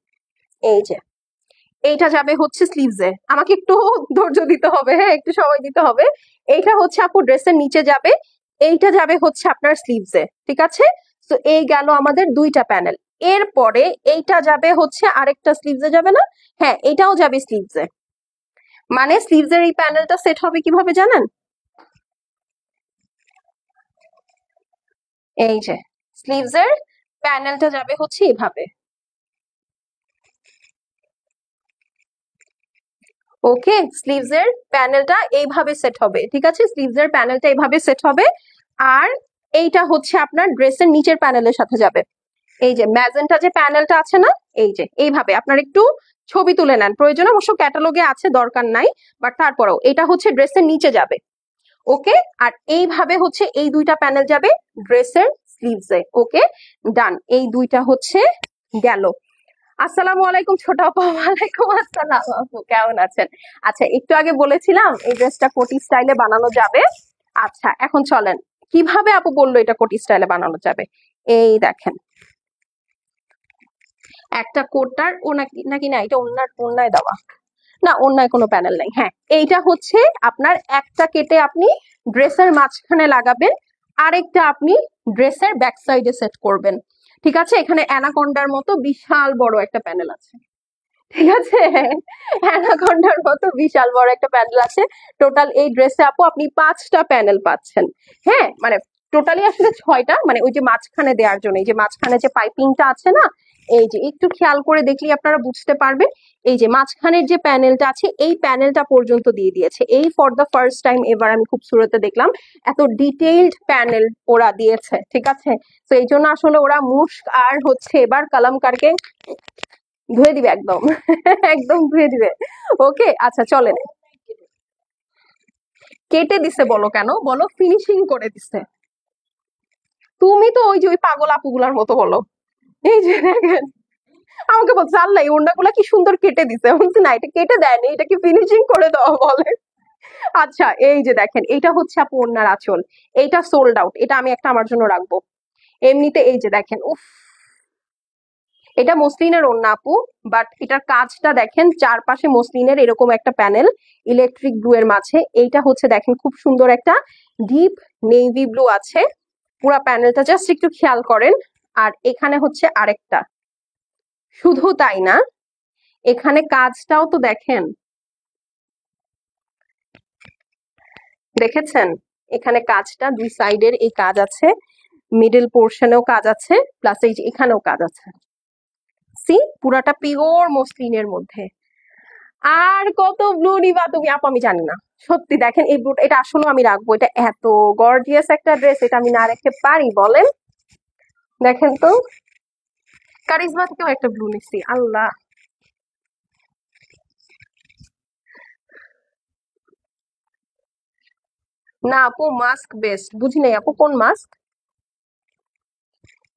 এই যে এইটা যাবে হচ্ছে স্লিভসে, আমাকে একটু ধৈর্য দিতে হবে, হ্যাঁ একটু সময় দিতে হবে। এইটা হচ্ছে আপু ড্রেসের নিচে যাবে, এইটা যাবে হচ্ছে আপনার স্লিভসে, ঠিক আছে। তো এই গেল আমাদের দুইটা প্যানেল। এরপরে এইটা যাবে হচ্ছে আরেকটা স্লিভসে, যাবে না? হ্যাঁ, এটাও যাবে স্লিভসে। মানে স্লিভসের এই প্যানেলটা সেট হবে কিভাবে জানেন? এই যে স্লিভসের প্যানেলটা যাবে হচ্ছে এভাবে। ওকে, স্লিভস এর প্যানেলটা এইভাবে সেট হবে, ঠিক আছে, স্লিভস এর প্যানেলটা এইভাবে সেট হবে। আর এইটা হচ্ছে আপনার ড্রেসের নিচের প্যানেলের সাথে যাবে। এই যে ম্যাজেন্টা যে প্যানেলটা আছে না, এই যে এইভাবে আপনার একটু ছবি তুলে নেন, প্রয়োজন অবশ্য ক্যাটালগে আছে, দরকার নাই, বাট তারপরেও এটা হচ্ছে ড্রেসের নিচে যাবে। ওকে, আর এইভাবে হচ্ছে এই দুইটা প্যানেল যাবে ড্রেসের স্লিভসে। ওকে, ডান। এই দুইটা হচ্ছে গেল। আসসালামু আলাইকুম ছোট আপু। ওয়ালাইকুম আসসালাম আপু, কেমন আছেন? আচ্ছা, একটু আগে বলেছিলাম এই ড্রেসটা কোটি স্টাইলে বানানো যাবে। আচ্ছা, এখন চলেন, কিভাবে আপু বললো এটা কোটি স্টাইলে বানানো যাবে। এই দেখেন, একটা কোটার ও নাকি নাকি না, এটা অন্যায় দেওয়া, না অন্যায় কোনো প্যানেল নাই। হ্যাঁ, এইটা হচ্ছে আপনার একটা কেটে আপনি ড্রেসের মাঝখানে লাগাবেন, আরেকটা আপনি ড্রেসের ব্যাক সাইডে সেট করবেন, ঠিক আছে। এখানে অ্যানাকোন্ডার মতো বিশাল বড় একটা প্যানেল আছে, ঠিক আছে, অ্যানাকোন্ডার মতো বিশাল বড় একটা প্যানেল আছে। টোটাল এই ড্রেসে আপু আপনি 5টা প্যানেল পাচ্ছেন। হ্যাঁ, মানে টোটালি আসলে 6টা, মানে ওই যে মাঝখানে দেওয়ার জন্য, এই যে মাঝখানে যে পাইপিংটা আছে না, এই যে একটু খেয়াল করে দেখলে আপনারা বুঝতে পারবেন। এই যে মাঝখানের যে প্যানেলটা আছে, এই প্যানেলটা পর্যন্ত দিয়ে দিয়েছে। এই ফর দ্য ফার্স্ট টাইম এবার আমি খুব সুরতে দেখলাম এত ডিটেইলড প্যানেল ওরা দিয়েছে, ঠিক আছে। তো এই জন্য আসলে ওরা মুশক আর হচ্ছে এবার কালামকারকে ধুয়ে দিবে একদম। একদম ধুয়ে দিবে। ওকে, আচ্ছা চলেন। কেটে দিছে বলো কেন, বলো ফিনিশিং করে দিছে। তুমি তো ওই যে ওই পাগল আপুগুলার মতো বলো। এই যে দেখেন, আমাকে বলছে আল্লাহ এই ওড়নাগুলা কি সুন্দর কেটে দিছে, বলছি না এটা কেটে দেয়নি, এটা কি ফিনিশিং করে দেওয়া বলে। আচ্ছা, এই যে দেখেন, এটা হচ্ছে আপু ওড়নার আঁচল, এইটা সোল্ড আউট, এটা আমি একটা আমার জন্য রাখবো। এমনিতে এই যে দেখেন, উফ, এটা মসলিনের ওড়না আপু, বাট এটার কাজটা দেখেন, চারপাশে মসলিনের এরকম একটা প্যানেল ইলেকট্রিক ব্লু এর মাঝে। এইটা হচ্ছে দেখেন খুব সুন্দর একটা ডিপ নেভি ব্লু আছে পুরা প্যানেলটা, জাস্ট একটু খেয়াল করেন। আর এখানে হচ্ছে আরেকটা, শুধু তাই না, এখানে কাজটাও তো দেখেন, দেখেছেন? এখানে কাজটা দুই সাইডের এই কাজ আছে, মিডল পোর্শনেও কাজ আছে, প্লাস এই যে এখানেও কাজ আছে। সি, পুরাটা পিওর মসলিনের মধ্যে। আর কত ব্লু নিবা তুমি আপু আমি জানি না, সত্যি দেখেন এই ব্লুটা, এটা আসলে আমি রাখবো, এটা এত গর্জিয়াস একটা ড্রেস, এটা আমি না রেখে পারি বলেন? দেখেন তো, কারিজমা থেকেও একটা ব্লু নিচ্ছি, আল্লাহ। না আপু, মাস্ক বেস্ট বুঝি নাই আপু, কোন মাস্ক?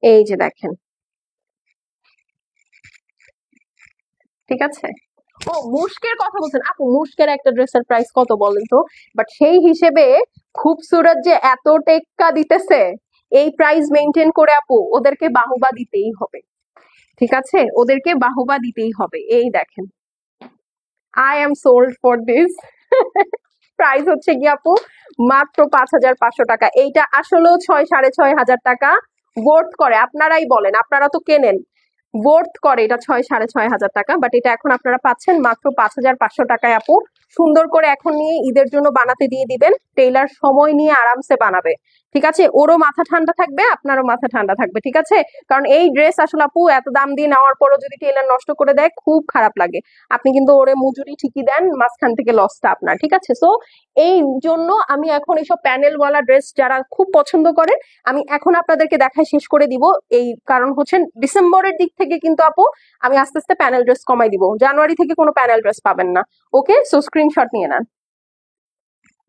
এই যে দেখেন, ঠিক আছে। ও, মুশকের কথা বলছেন আপু, মুশকের একটা ড্রেসের প্রাইস কত বলেন তো? বাট সেই হিসেবে খুবসুরত যে এত টেক্কা দিতেছে, এই প্রাইস মেনটেন করে আপু ওদেরকে বাহুবা দিতেই হবে। ঠিক আছে, ওদেরকে বাহুবা দিতেই হবে। এই দেখেন, I am sold for this. Price হচ্ছে কি আপু, মাত্র 5,500 টাকা। এইটা আসলেও 6,500 টাকা ওয়ার্থ করে। আপনারাই বলেন, আপনারা তো কেনেন, ওয়ার্থ করে এটা 6,500 টাকা। বাট এটা এখন আপনারা পাচ্ছেন মাত্র 5,500 টাকায় আপু। সুন্দর করে এখন নিয়ে ঈদের জন্য বানাতে দিয়ে দিবেন, টেইলার সময় নিয়ে আরামসে বানাবে। ঠিক আছে, ওরও মাথা ঠান্ডা থাকবে, আপনারও মাথা ঠান্ডা থাকবে। ঠিক আছে, কারণ এই ড্রেস আসলে আপু এত দাম দিয়ে নেওয়ার পরও যদি টেইলার নষ্ট করে দেয়, খুব খারাপ লাগে। আপনি কিন্তু ওরে মজুরি ঠিকই দেন, মাঝখান থেকে লসটা আপনার। ঠিক আছে, সো এই জন্য আমি এখন এইসব প্যানেলওয়ালা ড্রেস যারা খুব পছন্দ করে, আমি এখন আপনাদেরকে দেখায় শেষ করে দিব। এই কারণ হচ্ছে ডিসেম্বরের দিক থেকে কিন্তু আপু আমি আস্তে আস্তে প্যানেল ড্রেস কমাই দিব, জানুয়ারি থেকে কোনো প্যানেল ড্রেস পাবেন না। ওকে, সো স্ক্রিনশট নিয়ে নেন।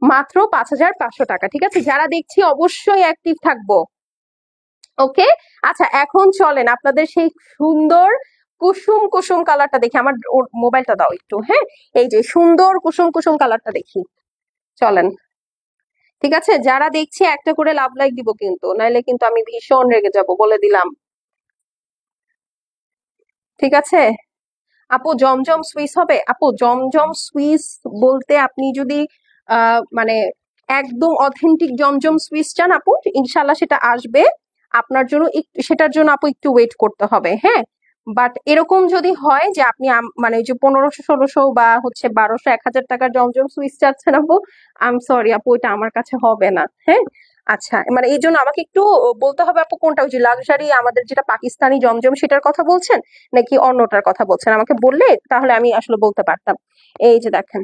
মাত্র 5,500 টাকা। ঠিক আছে, যারা দেখছি অবশ্যই অ্যাক্টিভ থাকবো। ওকে, আচ্ছা এখন চলেন আপনাদের সেই সুন্দর কুসুম কুসুম কালারটা দেখি। আমার মোবাইলটা দাও একটু, হ্যাঁ। এই যে সুন্দর কুসুম কুসুম কালারটা দেখি, চলেন। ঠিক আছে, যারা দেখছি একটা করে লাভ লাইক দিব কিন্তু, নাইলে কিন্তু আমি ভীষণ রেগে যাব, বলে দিলাম। ঠিক আছে আপু, জমজম সুইস হবে আপু? জমজম সুইস বলতে আপনি যদি মানে একদম অথেন্টিক জমজম সুইস চান আপু, ইনশাল্লাহ সেটা আসবে আপনার জন্য। একটু সেটার জন্য আপু একটু ওয়েট করতে হবে, হ্যাঁ। বাট এরকম যদি হয় যে আপনি মানে ওই যে 1,500 1,600 বা হচ্ছে 1,200 1,000 টাকার জমজম সুইচ চাচ্ছেন আপু, আই এম সরি আপু, এটা আমার কাছে হবে না, হ্যাঁ। আচ্ছা, মানে এই জন্য আমাকে একটু বলতে হবে আপু, কোনটা, ওই যে লাক্সারি আমাদের যেটা পাকিস্তানি জমজম সেটার কথা বলছেন নাকি অন্যটার কথা বলছেন? আমাকে বললে তাহলে আমি আসলে বলতে পারতাম। এই যে দেখেন,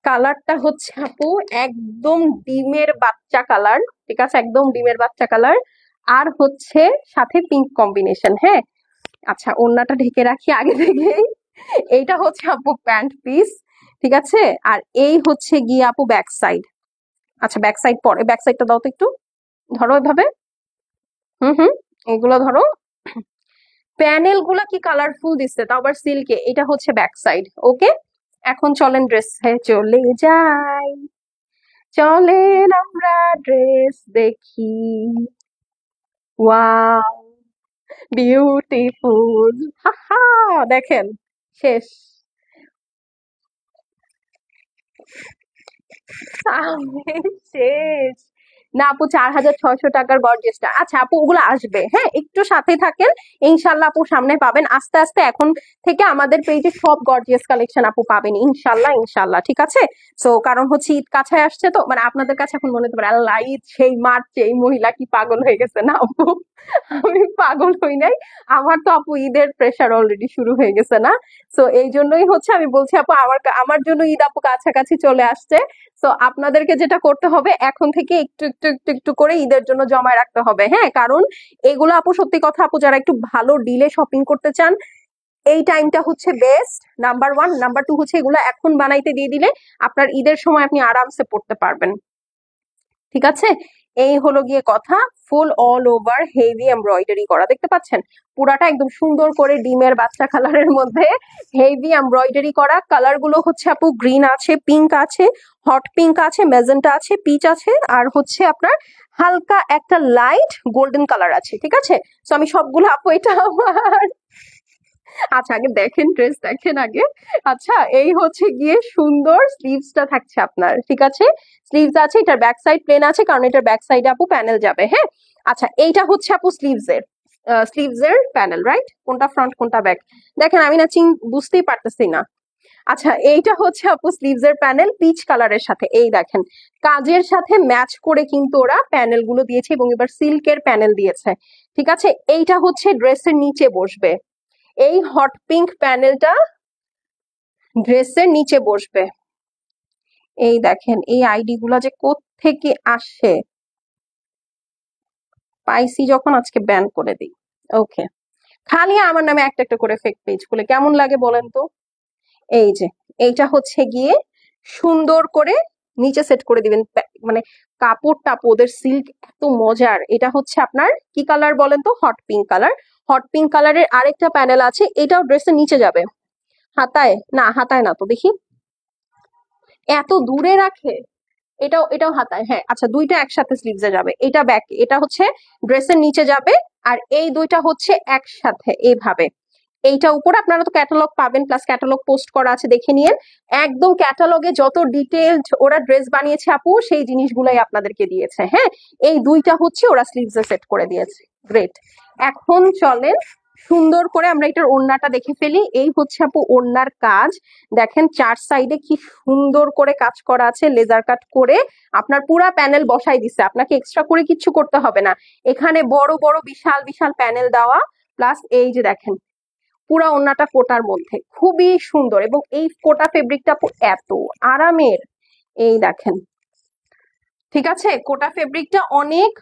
কালারটা হচ্ছে আপু একদম ডিমের বাচ্চা কালার। ঠিক আছে, একদম ডিমের বাচ্চা কালার। আর হচ্ছে সাথে পিঙ্ক কম্বিনেশন, হ্যাঁ। আচ্ছা, ওড়নাটা ঢেকে রাখি আগে থেকেই। এইটা হচ্ছে আপু প্যান্ট পিস। ঠিক আছে, আর এই হচ্ছে গিয়ে আপু ব্যাক সাইড। আচ্ছা, ব্যাক সাইড পরে, ব্যাক সাইডটা দাও তো একটু, ধরো এভাবে। হুম হুম, এগুলো ধরো। প্যানেল গুলা কি কালারফুল দিচ্ছে, তাও আবার সিল্কে। এটা হচ্ছে ব্যাক সাইড। ওকে, এখন চলেন ড্রেসে চলে যাই। চলেন আমরা ড্রেস দেখি। Wow, beautiful. হাহা, দেখেন, শেষ। আমি শেষ। না আপু, 4,600 টাকার গর্জিয়াসটা, আচ্ছা আপু ওগুলো আসবে, হ্যাঁ, একটু সাথে থাকেন। ইনশাল্লাহ আপু সামনে পাবেন আস্তে আস্তে। এখন থেকে আমাদের পেজে সব গর্জিয়াস কালেকশন আপু পাবেন ইনশাল্লাহ, ইনশাল্লাহ। ঠিক আছে, সো কারণ হচ্ছে ঈদ কাছে আসছে তো, মানে আপনাদের কাছে এখন মনে হতে পারে আল্লাহ ঈদ সেই মারছে, এই মহিলা কি পাগল হয়ে গেছে? না আপু, আমি পাগল হই নাই। আমার তো আপু ঈদের প্রেশার অলরেডি শুরু হয়ে গেছে না। সো এই জন্যই হচ্ছে আমি বলছি আপু, আমার আমার জন্য ঈদ আপু কাছাকাছি চলে আসছে। তো আপনাদেরকে যেটা করতে হবে এখন থেকে একটু একটু একটু একটু করে ঈদের জন্য জমায় রাখতে হবে, হ্যাঁ। কারণ এগুলো আপু সত্যি কথা আপু, যারা একটু ভালো ডিলে শপিং করতে চান, এই টাইমটা হচ্ছে best. Number one, number two হচ্ছে এগুলো এখন বানাইতে দিয়ে দিলে আপনার ঈদের সময় আপনি আরামসে পড়তে পারবেন। ঠিক আছে, এই হলো গিয়ে কথা। ফুল অল ওভার হেভি এমব্রয়ডারি করা, দেখতে পাচ্ছেন? পুরাটা একদম সুন্দর করে ডিমের বাচ্চা কালারের মধ্যে হেভি এমব্রয়ডারি করা। কালার গুলো হচ্ছে আপু গ্রিন আছে, পিঙ্ক আছে, হট পিঙ্ক আছে, মেজেন্টা আছে, পিচ আছে, আর হচ্ছে আপনার হালকা একটা লাইট গোল্ডেন কালার আছে। ঠিক আছে, তো আমি সবগুলো আপু, এটা আমার, আচ্ছা আগে দেখেন, ড্রেস দেখেন আগে। আচ্ছা, এই হচ্ছে গিয়ে সুন্দর স্লিভসটা থাকছে আপনার। ঠিক আছে, স্লিভস আছে, এটার ব্যাক সাইড প্লেন আছে কারণ এটার ব্যাক সাইডে আপু প্যানেল যাবে, হ্যাঁ। আচ্ছা, এইটা হচ্ছে আপু স্লিভস এর প্যানেল, রাইট? কোনটা ফ্রন্ট কোনটা ব্যাক? দেখেন আমি না বুঝতেই পারতেছি না। আচ্ছা, এইটা হচ্ছে আপু স্লিভস এর প্যানেল পিচ কালারের সাথে। এই দেখেন, কাজের সাথে ম্যাচ করে কিন্তু ওরা প্যানেল গুলো দিয়েছে এবং এবার সিল্কের প্যানেল দিয়েছে। ঠিক আছে, এইটা হচ্ছে ড্রেসের নিচে বসবে। এই হট পিঙ্ক প্যানেলটা ড্রেসের নিচে বসবে। এই দেখেন, এই আইডি গুলা যে কোত্থেকে আসে, পাইছি যখন আজকে ব্যান করে দিই। ওকে, খালি আমার নামে একটা একটা করে ফেক পেজ খুলে কেমন লাগে বলেন তো? এই যে, এইটা হচ্ছে গিয়ে সুন্দর করে নিচে সেট করে দিবেন। মানে কাপড়টা ওদের সিল্ক এত মজার। এটা হচ্ছে আপনার কি কালার বলেন তো? Hot pink colour. Hot pink কালারের আরেকটা প্যানেল আছে, এটাও ড্রেসের নিচে যাবে। হাতায় না, হাতায় না তো, দেখি এত দূরে রাখে। এটাও হাতায়, হ্যাঁ আচ্ছা, দুইটা একসাথে স্লিভসে যাবে। এটা ব্যাক, এটা হচ্ছে ড্রেসের নিচে যাবে, আর এই দুইটা হচ্ছে একসাথে এইভাবে। এইটা উপরে আপনারা তো ক্যাটালগ পাবেন, প্লাস ক্যাটালগ পোস্ট করা আছে, দেখে নিয়েন। একদম ক্যাটালগে যত ডিটেলড ওরা ড্রেস বানিয়েছে আপু, সেই জিনিসগুলাই আপনাদেরকে দিয়েছে। হ্যাঁ, এই দুইটা হচ্ছে ওরা স্লিভসে সেট করে দিয়েছে। গ্রেট। এখন চলেন সুন্দর করে আমরা এটার ওড়নাটা দেখে ফেলি। এই হচ্ছে আপু ওড়নার কাজ। দেখেন চার সাইডে কি সুন্দর করে কাজ করা আছে, লেজার কাট করে আপনার পুরা প্যানেল বসাই দিছে, আপনাকে এক্সট্রা করে কিচ্ছু করতে হবে না। এখানে বড় বড় বিশাল বিশাল প্যানেল দেওয়া, প্লাস এই যে দেখেন পুরা ওড়নাটা কোটার মধ্যে, খুবই সুন্দর। এবং এই কোটা ফেব্রিকটা এত আরামের, এই দেখেন, ঠিক আছে, কোটা ফেব্রিকটা অনেক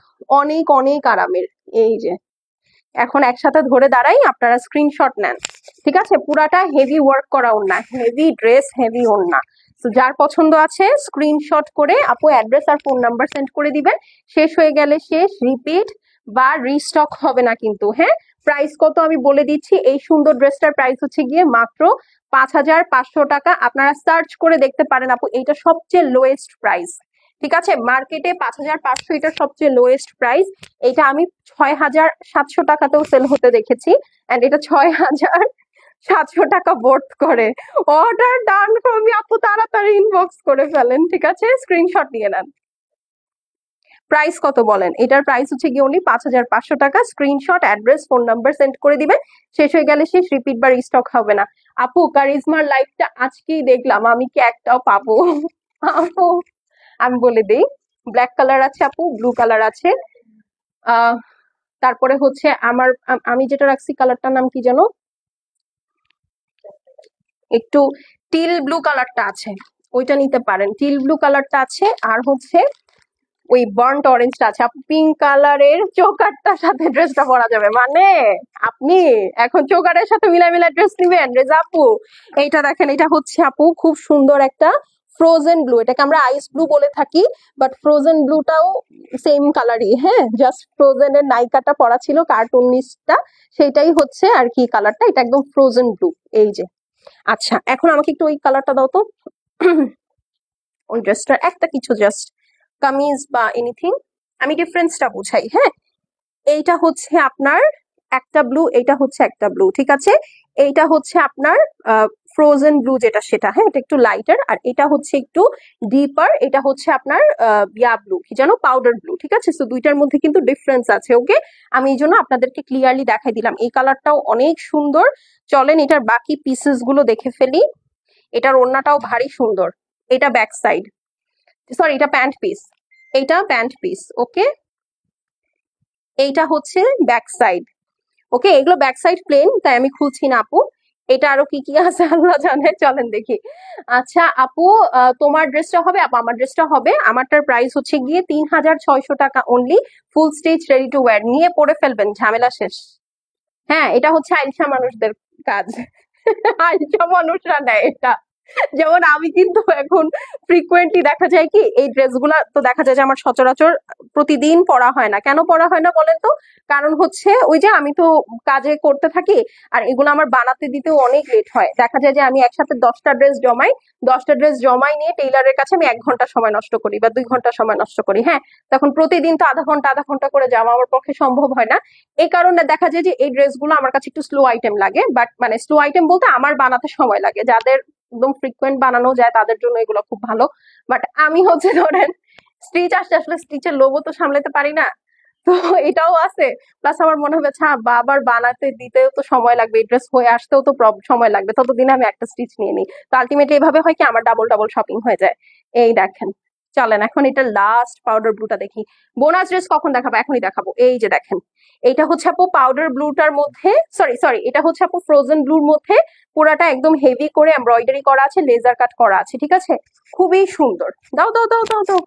অনেক অনেক আরামের। এই যে এখন একসাথে ধরে দাঁড়াই, আপনারা স্ক্রিনশট নেন। ঠিক আছে, পুরাটা হেভি ওয়ার্ক করা ওড়না, হেভি ড্রেস, হেভি ওড়না। তো যার পছন্দ আছে স্ক্রিনশট করে আপু অ্যাড্রেস আর ফোন নাম্বার সেন্ড করে দিবেন। শেষ হয়ে গেলে শেষ, রিপিট বা রিস্টক হবে না কিন্তু। হ্যাঁ, প্রাইস কত আমি বলে দিচ্ছি। এই সুন্দর ড্রেসটার প্রাইস হচ্ছে গিয়ে মাত্র 5,500 টাকা। আপনারা সার্চ করে দেখতে পারেন আপু, এইটা সবচেয়ে লোয়েস্ট প্রাইস। ঠিক আছে, মার্কেটে 5,500 এটা সবচেয়ে লোয়েস্ট প্রাইস। এটা আমি 6,700 টাকাতেও সেল হতে দেখেছি, এন্ড এটা 6,700 টাকা বোর্ড করে। অর্ডার ডান ফর মি আপু, তাড়াতাড়ি ইনবক্স করে ফেলেন। ঠিক আছে, স্ক্রিনশট নিয়ে নেন। প্রাইস কত বলেন? এটার প্রাইস হচ্ছে কি অনলি 5,500 টাকা। Screenshot, address, phone number send করে দিবেন। শেষ হয়ে গেলে শেষ, রিপিট বা রিস্টক হবে না। আপু কারিজমার লাইফটা আজকেই দেখলাম, আমি কি একটাও পাবো? আপু আমি বলে দিই, ব্ল্যাক কালার আছে আপু, ব্লু কালার আছে, তারপরে হচ্ছে আমি যেটা রাখছি কালারটার নাম কি জানো, একটু টিল ব্লু কালারটা আছে, ওইটা নিতে পারেন। টিল ব্লু কালারটা আছে, আর হচ্ছে ওই বার্ন্ট অরেঞ্জটা আছে। আপু পিঙ্ক কালারের চোকারটার সাথে ড্রেসটা পরা যাবে, মানে আপনি এখন চোকারের সাথে মিলাই ড্রেস নিবেন রেজা আপু। এইটা দেখেন, এটা হচ্ছে আপু খুব সুন্দর একটা ফ্রোজেন ব্লু, এটাকে আমরা আইস ব্লু বলে থাকি, বাট ফ্রোজেন ব্লুটাও সেম কালারই। হ্যাঁ, জাস্ট ফ্রোজেন এর নায়িকাটা পরা ছিল কার্টুনিস্টটা, সেটাই হচ্ছে আর কি কালারটা, এটা একদম ফ্রোজেন ব্লু। এই যে, আচ্ছা এখন আমাকে একটু ওই কালারটা দাও তো। ওই ড্রেসটার একটা কিছু জাস্ট কামিজ বা এনিথিং, আমি ডিফারেন্সটা বুঝাই। হ্যাঁ, এইটা হচ্ছে আপনার একটা ব্লু, এইটা হচ্ছে একটা ব্লু, ঠিক আছে। এইটা হচ্ছে আপনার ফ্রোজেন ব্লু যেটা, সেটা হ্যাঁ, এটা একটু লাইটার, আর এটা হচ্ছে একটু ডিপার, এটা হচ্ছে আপনার ইয়া ব্লু, কি জানো, পাউডার ব্লু। ঠিক আছে, তো দুইটার মধ্যে কিন্তু ডিফারেন্স আছে। ওকে, আমি এই জন্য আপনাদেরকে ক্লিয়ারলি দেখাই দিলাম। এই কালারটাও অনেক সুন্দর। চলেন এটার বাকি পিসেস গুলো দেখে ফেলি। এটার ওড়নাটাও ভারী সুন্দর। এটা ব্যাক সাইড, সরি এটা প্যান্ট পিস, এইটা প্যান্ট পিস। ওকে, এইটা হচ্ছে ব্যাক সাইড। ওকে, এগুলো ব্যাক সাইড প্লেন, তাই আমি খুলছি না আপু। এটা আরো কি কি আছে আল্লাহ জানে, চলেন দেখি। আচ্ছা আপু, তোমার ড্রেসটা হবে? আপু আমার ড্রেসটা হবে। আমারটার প্রাইস হচ্ছে গিয়ে 3,600 টাকা only. Full stitch, ready to wire, নিয়ে পরে ফেলবেন, ঝামেলা শেষ। হ্যাঁ, এটা হচ্ছে আইসা মানুষদের কাজ। আইসা মানুষরা নেয় এটা। যেমন আমি কিন্তু এখন ফ্রিকুয়েন্টলি দেখা যায় কি, এই ড্রেসগুলা তো দেখা যায় যে আমার সচরাচর প্রতিদিন পরা হয় না। কেন পরা হয় না বলেন তো? কারণ হচ্ছে ওই যে আমি তো কাজে করতে থাকি, আর এগুলো আমার বানাতে দিতেও অনেক লেট হয়। দেখা যায় যে আমি একসাথে 10টা ড্রেস জমাই, 10টা ড্রেস জমাই নিয়ে টেইলারের কাছে আমি 1 ঘন্টা সময় নষ্ট করি বা 2 ঘন্টা সময় নষ্ট করি। হ্যাঁ, তখন প্রতিদিন তো আধা ঘন্টা করে যাওয়া আমার পক্ষে সম্ভব হয় না। এই কারণে দেখা যায় যে এই ড্রেসগুলো আমার কাছে একটু স্লো আইটেম লাগে। বাট মানে স্লো আইটেম বলতে আমার বানাতে সময় লাগে, যাদের একদম ফ্রিকুয়েন্ট বানানো যায় তাদের জন্য এগুলো খুব ভালো। বাট আমি হচ্ছে ধরেন স্টিচ আসছে, আসলে স্টিচের লোভও তো সামলাতে পারি না, তো এটাও আছে। প্লাস আমার মনে হবে আচ্ছা আবার বানাতে দিতেও তো সময় লাগবে, এই ড্রেস হয়ে আসতেও তো সময় লাগবে, ততদিনে আমি একটা স্টিচ নিয়ে নিই। তো আলটিমেটলি এভাবে হয় কি, আমার ডাবল ডাবল শপিং হয়ে যায়। এই দেখেন, চলেন এখন এটা লাস্ট পাউডার ব্লুটা দেখি। বোনাস ড্রেস কখন দেখাবো? এখনই দেখাবো। এই যে দেখেন, এইটা হচ্ছে আপু পাউডার ব্লুটার মধ্যে, সরি সরি, এটা হচ্ছে আপু ফ্রোজেন ব্লুর মধ্যে, পুরাটা একদম হেভি করে এমব্রয়ডারি করা আছে, লেজার কাট করা আছে। ঠিক আছে, খুবই সুন্দর। দাও দাও দাও দাও দাও,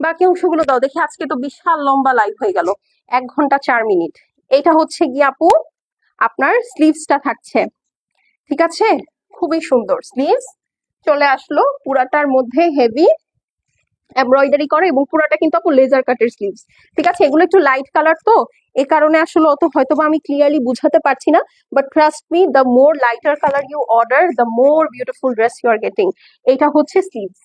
বাকি অংশগুলো দাও দেখি। আজকে তো বিশাল লম্বা লাইভ হয়ে গেল, 1 ঘন্টা 4 মিনিট। এটা হচ্ছে গিয়ে আপু আপনার স্লিভসটা থাকছে। ঠিক আছে, খুবই সুন্দর স্লিভস চলে আসলো, পুরাটার মধ্যে হেভি। এমব্রয়ডারি করা এবং পুরোটা কিন্তু আপু লেজার কাটের স্লিভস। ঠিক আছে, এগুলো একটু লাইট কালার তো, এ কারণে আসলে অত হয়তো আমি ক্লিয়ারলি বুঝাতে পারছি না, but trust me, the more lighter colour you order, the more beautiful dress you are getting. এইটা হচ্ছে স্লিভস,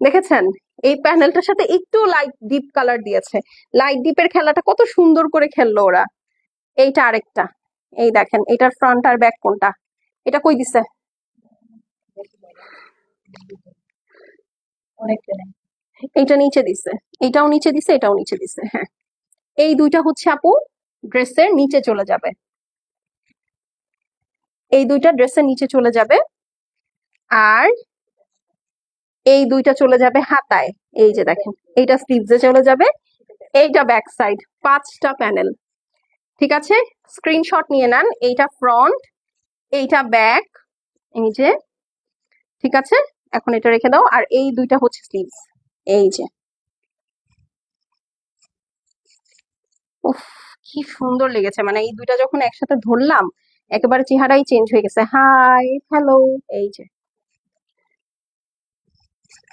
দেখেছেন? এই প্যানেলটার সাথে একটু লাইট ডিপ কালার দিয়েছে, লাইট ডিপের খেলাটা কত সুন্দর করে খেললো ওরা। এইটা আরেকটা, এই দেখেন এটার ফ্রন্ট আর ব্যাক কোনটা, এটা কই দিছে? এইটা নিচে দিছে, এটাও নিচে দিছে, এটাও নিচে দিছে। হ্যাঁ, এই দুইটা হচ্ছে আপু ড্রেসের নিচে চলে যাবে, এই দুইটা ড্রেসের নিচে চলে যাবে, আর এই দুইটা চলে যাবে হাতায়। এই যে দেখেন, এইটা স্লিভসে চলে যাবে, এইটা ব্যাক সাইড, 5টা প্যানেল। ঠিক আছে, স্ক্রিনশট নিয়ে নেন। এইটা ফ্রন্ট, এইটা ব্যাক, এই যে। ঠিক আছে, এখন এটা রেখে দাও, আর এই দুইটা হচ্ছে স্লিভস। এই যে, উফ, কি সুন্দর লেগেছে, মানে এই দুইটা যখন একসাথে ধরলাম একেবারে চেহারাই চেঞ্জ হয়ে গেছে। Hi, hello. এই যে,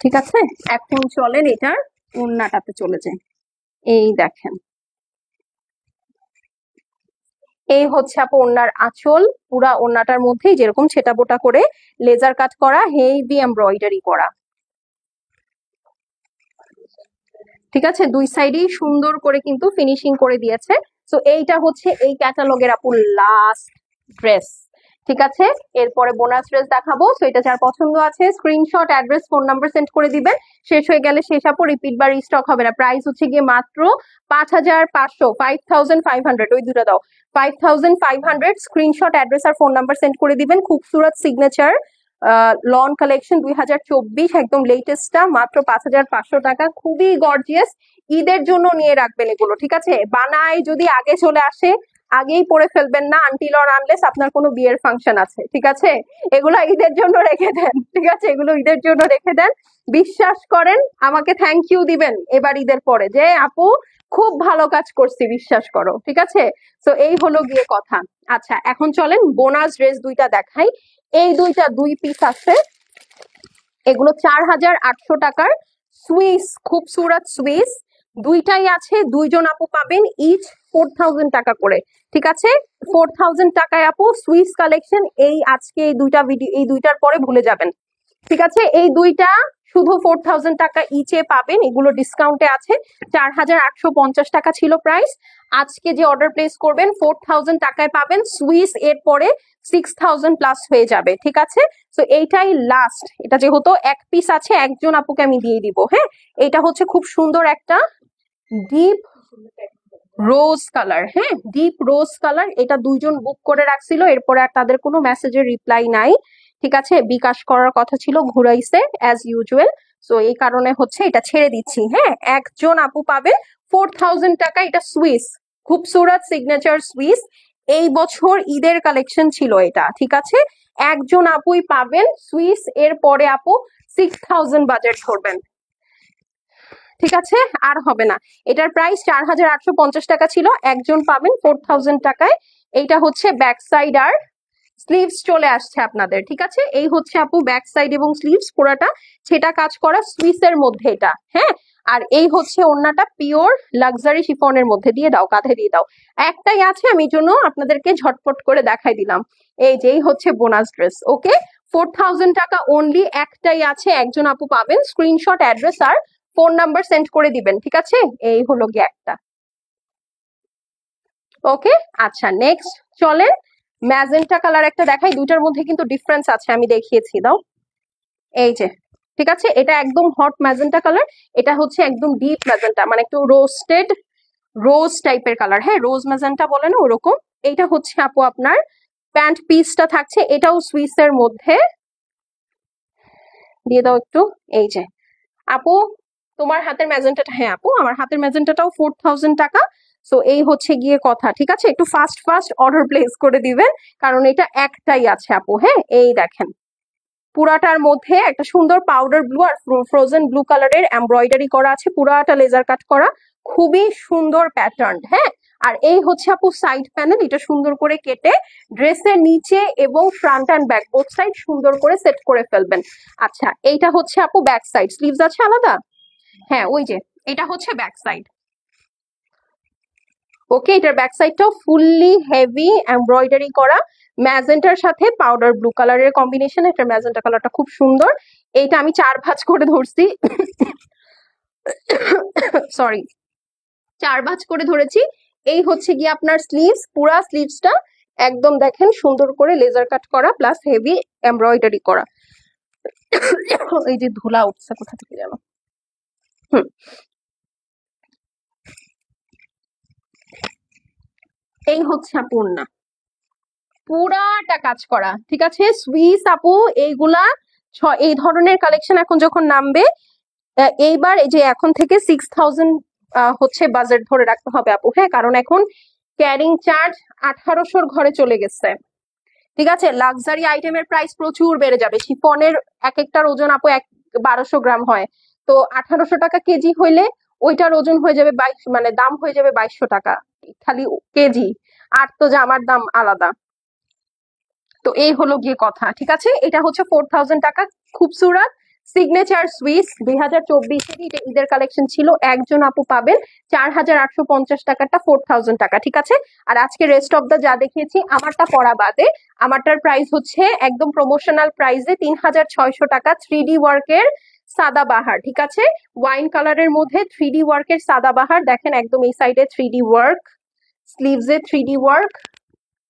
ঠিক আছে, এখন চলেন এটার ওড়নাটাতে চলে যায়। এই দেখেন, এই হচ্ছে আপু ওড়নার আঁচল, পুরা ওড়নাটার মধ্যেই যেরকম ছেটা বোটা করে লেজার কাট করা, হেভি এমব্রয়ডারি করা। ঠিক আছে, দুই সাইডেই সুন্দর করে কিন্তু ফিনিশিং করে দিয়েছে। তো এইটা হচ্ছে এই ক্যাটালগের আপু লাস্ট ড্রেস। ঠিক আছে, এরপরে বোনাস ড্রেস দেখাবো। তো এটা যার পছন্দ আছে screenshot, address, phone number send করে দিবেন। শেষ হয়ে গেলে শেষ আপু, রিপিট বা রিস্টক হবে না। প্রাইস হচ্ছে গিয়ে মাত্র 5500, 5500, ওই দুটো দাও, 5500। স্ক্রিনশট, অ্যাড্রেস আর ফোন নাম্বার সেন্ড করে দিবেন। খুবসুরত সিগনেচার লন কালেকশন 2024, একদম লেটেস্টটা, মাত্র 5500 টাকা, খুবই গর্জিয়াস। ঈদের জন্য নিয়ে রাখবেন এগুলো। ঠিক আছে, বানায় যদি আগে চলে আসে আগেই পরে ফেলবেন না, আনটিল অর আনলেস আপনার কোনো বিয়ের ফাংশন আছে। ঠিক আছে, এগুলো ঈদের জন্য রেখে দেন। ঠিক আছে, এগুলো ঈদের জন্য রেখে দেন। বিশ্বাস করেন, আমাকে থ্যাংক ইউ দিবেন এবার ঈদের পরে, যে আপু খুব ভালো কাজ করছি, বিশ্বাস করো। ঠিক আছে, তো এই হলো গিয়ে কথা। আচ্ছা, এখন চলেন বোনাস ড্রেস দুইটা দেখাই। এই দুইটা 2 পিস আছে, এগুলো 4800 টাকার সুইস, খুবসুরত সুইস। দুইটাই আছে, দুইজন আপু পাবেন ইচ 4000 টাকা করে। ঠিক আছে, 4000 টাকায় আপু সুইস কালেকশন। এই আজকে এই দুইটা ভিডিও, এই দুইটার পরে ভুলে যাবেন। ঠিক আছে, এই দুইটা শুধু 4000 টাকা ইচে পাবেন, এগুলো ডিসকাউন্টে আছে। 4850 টাকা ছিল প্রাইস, আজকে যে অর্ডার প্লেস করবেন 4000 টাকায় পাবেন সুইস, এর পরে 6000 প্লাস হয়ে যাবে। ঠিক আছে, তো এইটাই লাস্ট। এটা যেহেতু এক পিস আছে, একজন আপুকে আমি দিয়ে দিব। হ্যাঁ, এটা হচ্ছে খুব সুন্দর একটা ডিপ রোজ কালার। হ্যাঁ, ডিপ রোজ কালার, এটা দুইজন বুক করে রাখছিল, এরপরে আর তাদের কোনো মেসেজের রিপ্লাই নাই। ঠিক আছে, বিকাশ করার কথা ছিল, ঘুরাইছে অ্যাজ ইউজুয়াল। তো এই কারণে হচ্ছে এটা ছেড়ে দিচ্ছি। হ্যাঁ, একজন আপু পাবে 4000 টাকা, এটা সুইস, খুবসুরত সিগনেচার সুইস। এই বছর ঈদের কালেকশন ছিল এটা। ঠিক আছে, একজন আপুই পাবেন সুইস, এর পরে আপু 6000 বাজেট ধরবেন। ঠিক আছে, আর হবে না। এটার প্রাইস 4850 টাকা ছিল, একজন পাবেন 4000 টাকায়। এইটা হচ্ছে ব্যাক সাইড আর স্লিভস চলে আসছে আপনাদের। ঠিক আছে, এই হচ্ছে আপু ব্যাক সাইড এবং স্লিভস, পুরাটা সেটা কাজ করা সুইসের মধ্যে এটা। হ্যাঁ, আর এই হচ্ছে ওড়নাটা পিওর লাক্সারি শিফনের মধ্যে। দিয়ে দাও, কাঁধে দিয়ে দাও। একটাই আছে, আমি জন্য আপনাদেরকে ঝটপট করে দেখাই দিলাম। এই যে, এই হচ্ছে বোনাস ড্রেস। ওকে, 4000 টাকা অনলি, একটাই আছে, একজন আপু পাবেন। স্ক্রিনশট, অ্যাড্রেস আর ফোন নাম্বার সেন্ড করে দিবেন। ঠিক আছে, এই হলো গিয়ে একটা। ওকে, আচ্ছা, নেক্সট চলেন ম্যাজেন্টা কালার একটা দেখাই। দুইটার মধ্যে কিন্তু ডিফারেন্স আছে, আমি দেখিয়েছি, দাও। এই যে, ঠিক আছে, এটা একদম হট ম্যাজেন্টা কালার, এটা হচ্ছে একদম ডিপ ম্যাজেন্টা, মানে একটু রোস্টেড রোজ টাইপের কালার। হ্যাঁ, রোজ ম্যাজেন্টা বলে না, ওরকম। এইটা হচ্ছে আপু আপনার প্যান্ট পিসটা থাকছে, এটাও সুইসের মধ্যে। দিয়ে দাও একটু। এই যে আপু, তোমার হাতের ম্যাজেন্টাটা, হ্যাঁ আপু আমার হাতের ম্যাজেন্টাটাও 4000 টাকা। সো এই হচ্ছে গিয়ে কথা। ঠিক আছে, একটু ফাস্ট ফাস্ট অর্ডার প্লেস করে দিবেন, কারণ এটা একটাই আছে আপু। হ্যাঁ, এই দেখেন, পুরাটার মধ্যে একটা সুন্দর পাউডার ব্লু আর ফ্রোজেন ব্লু কালারের এমব্রয়ডারি করা আছে, পুরাটা লেজার কাট করা, খুবই সুন্দর প্যাটার্ন। হ্যাঁ, আর এই হচ্ছে আপু সাইড প্যানেল, এটা সুন্দর করে কেটে ড্রেসের নিচে এবং front and back both side সুন্দর করে সেট করে ফেলবেন। আচ্ছা, এইটা হচ্ছে আপু ব্যাক সাইড, স্লিভস আছে আলাদা। হ্যাঁ, ওই যে এটা হচ্ছে ব্যাক সাইড। ওকে, এটার ব্যাক সাইডটাও ফুললি হেভি এমব্রয়ডারি করা, ম্যাজেন্টার সাথে পাউডার ব্লু কালারের কম্বিনেশন। এটার ম্যাজেন্টা কালারটা খুব সুন্দর। এইটা আমি 4 ভাঁজ করে ধরছি, সরি, 4 ভাঁজ করে ধরেছি। এই হচ্ছে গিয়ে আপনার স্লিভস, পুরা স্লিভসটা একদম দেখেন সুন্দর করে লেজার কাট করা প্লাস হেভি এমব্রয়ডারি করা। এই যে ধুলা উঠছে কোথা থেকে যেন। হুম, এই হচ্ছে আপু ওড়না, পুরাটা কাজ করা, ঠিক আছে। সুইস আপু এইগুলা এই ধরনের কালেকশন এখন যখন নামবে, এইবার এই যে এখন থেকে 6000 হচ্ছে বাজেট ধরে রাখতে হবে আপু, হ্যাঁ, কারণ এখন ক্যারিং চার্জ 1800-র ঘরে চলে গেছে, ঠিক আছে। লাক্সারি আইটেমের প্রাইস প্রচুর বেড়ে যাবে। শিফনের এক একটার ওজন আপু 1200 গ্রাম হয়, তো 1800 টাকা কেজি হইলে ওইটার ওজন হয়ে যাবে 22, মানে দাম হয়ে যাবে 2200 টাকা খালি কেজি। আর তো জামার দাম আলাদা। তো এই হলো গিয়ে কথা, ঠিক আছে। এটা হচ্ছে 4000 টাকা, খুবসুরত সিগনেচার সুইস 2024-এর ঈদের কালেকশন ছিল। একজন আপু পাবেন 4850 টাকাটা 4000 টাকা, ঠিক আছে। আর আজকে রেস্ট অফ দা যা দেখিয়েছি আমারটা পড়া বাদে, আমারটার প্রাইস হচ্ছে একদম প্রমোশনাল প্রাইসে 3600 টাকা, 3D ওয়ার্কের সাদাবাহার, ঠিক আছে। ওয়াইন কালারের মধ্যে 3D ওয়ার্কের সাদাবাহার, দেখেন একদম এই সাইডে 3D work, স্লিভসে 3D work,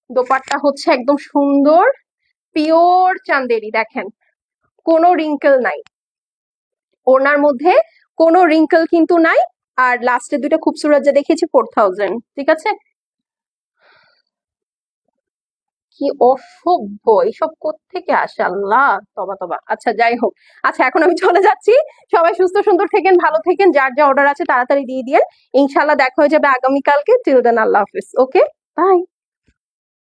dupatta হচ্ছে একদম সুন্দর পিওর চান্দেরি, দেখেন কোনো রিঙ্কেল নাই, ওনার মধ্যে কোনো রিঙ্কেল কিন্তু নাই। আর লাস্টের দুইটা খুবসুরত যা দেখিয়েছি 4000, ঠিক আছে। কি অসভ্য, এইসব কোত্থেকে আসে আল্লাহ, তবা তবা। আচ্ছা, যাই হোক, আচ্ছা এখন আমি চলে যাচ্ছি। সবাই সুস্থ সুন্দর থেকেন, ভালো থেকেন, যার যা অর্ডার আছে তাড়াতাড়ি দিয়ে দিয়েন। ইনশাল্লাহ দেখা হয়ে যাবে আগামীকালকে। টিল দেন আল্লাহ হাফিজ, ওকে, বাই।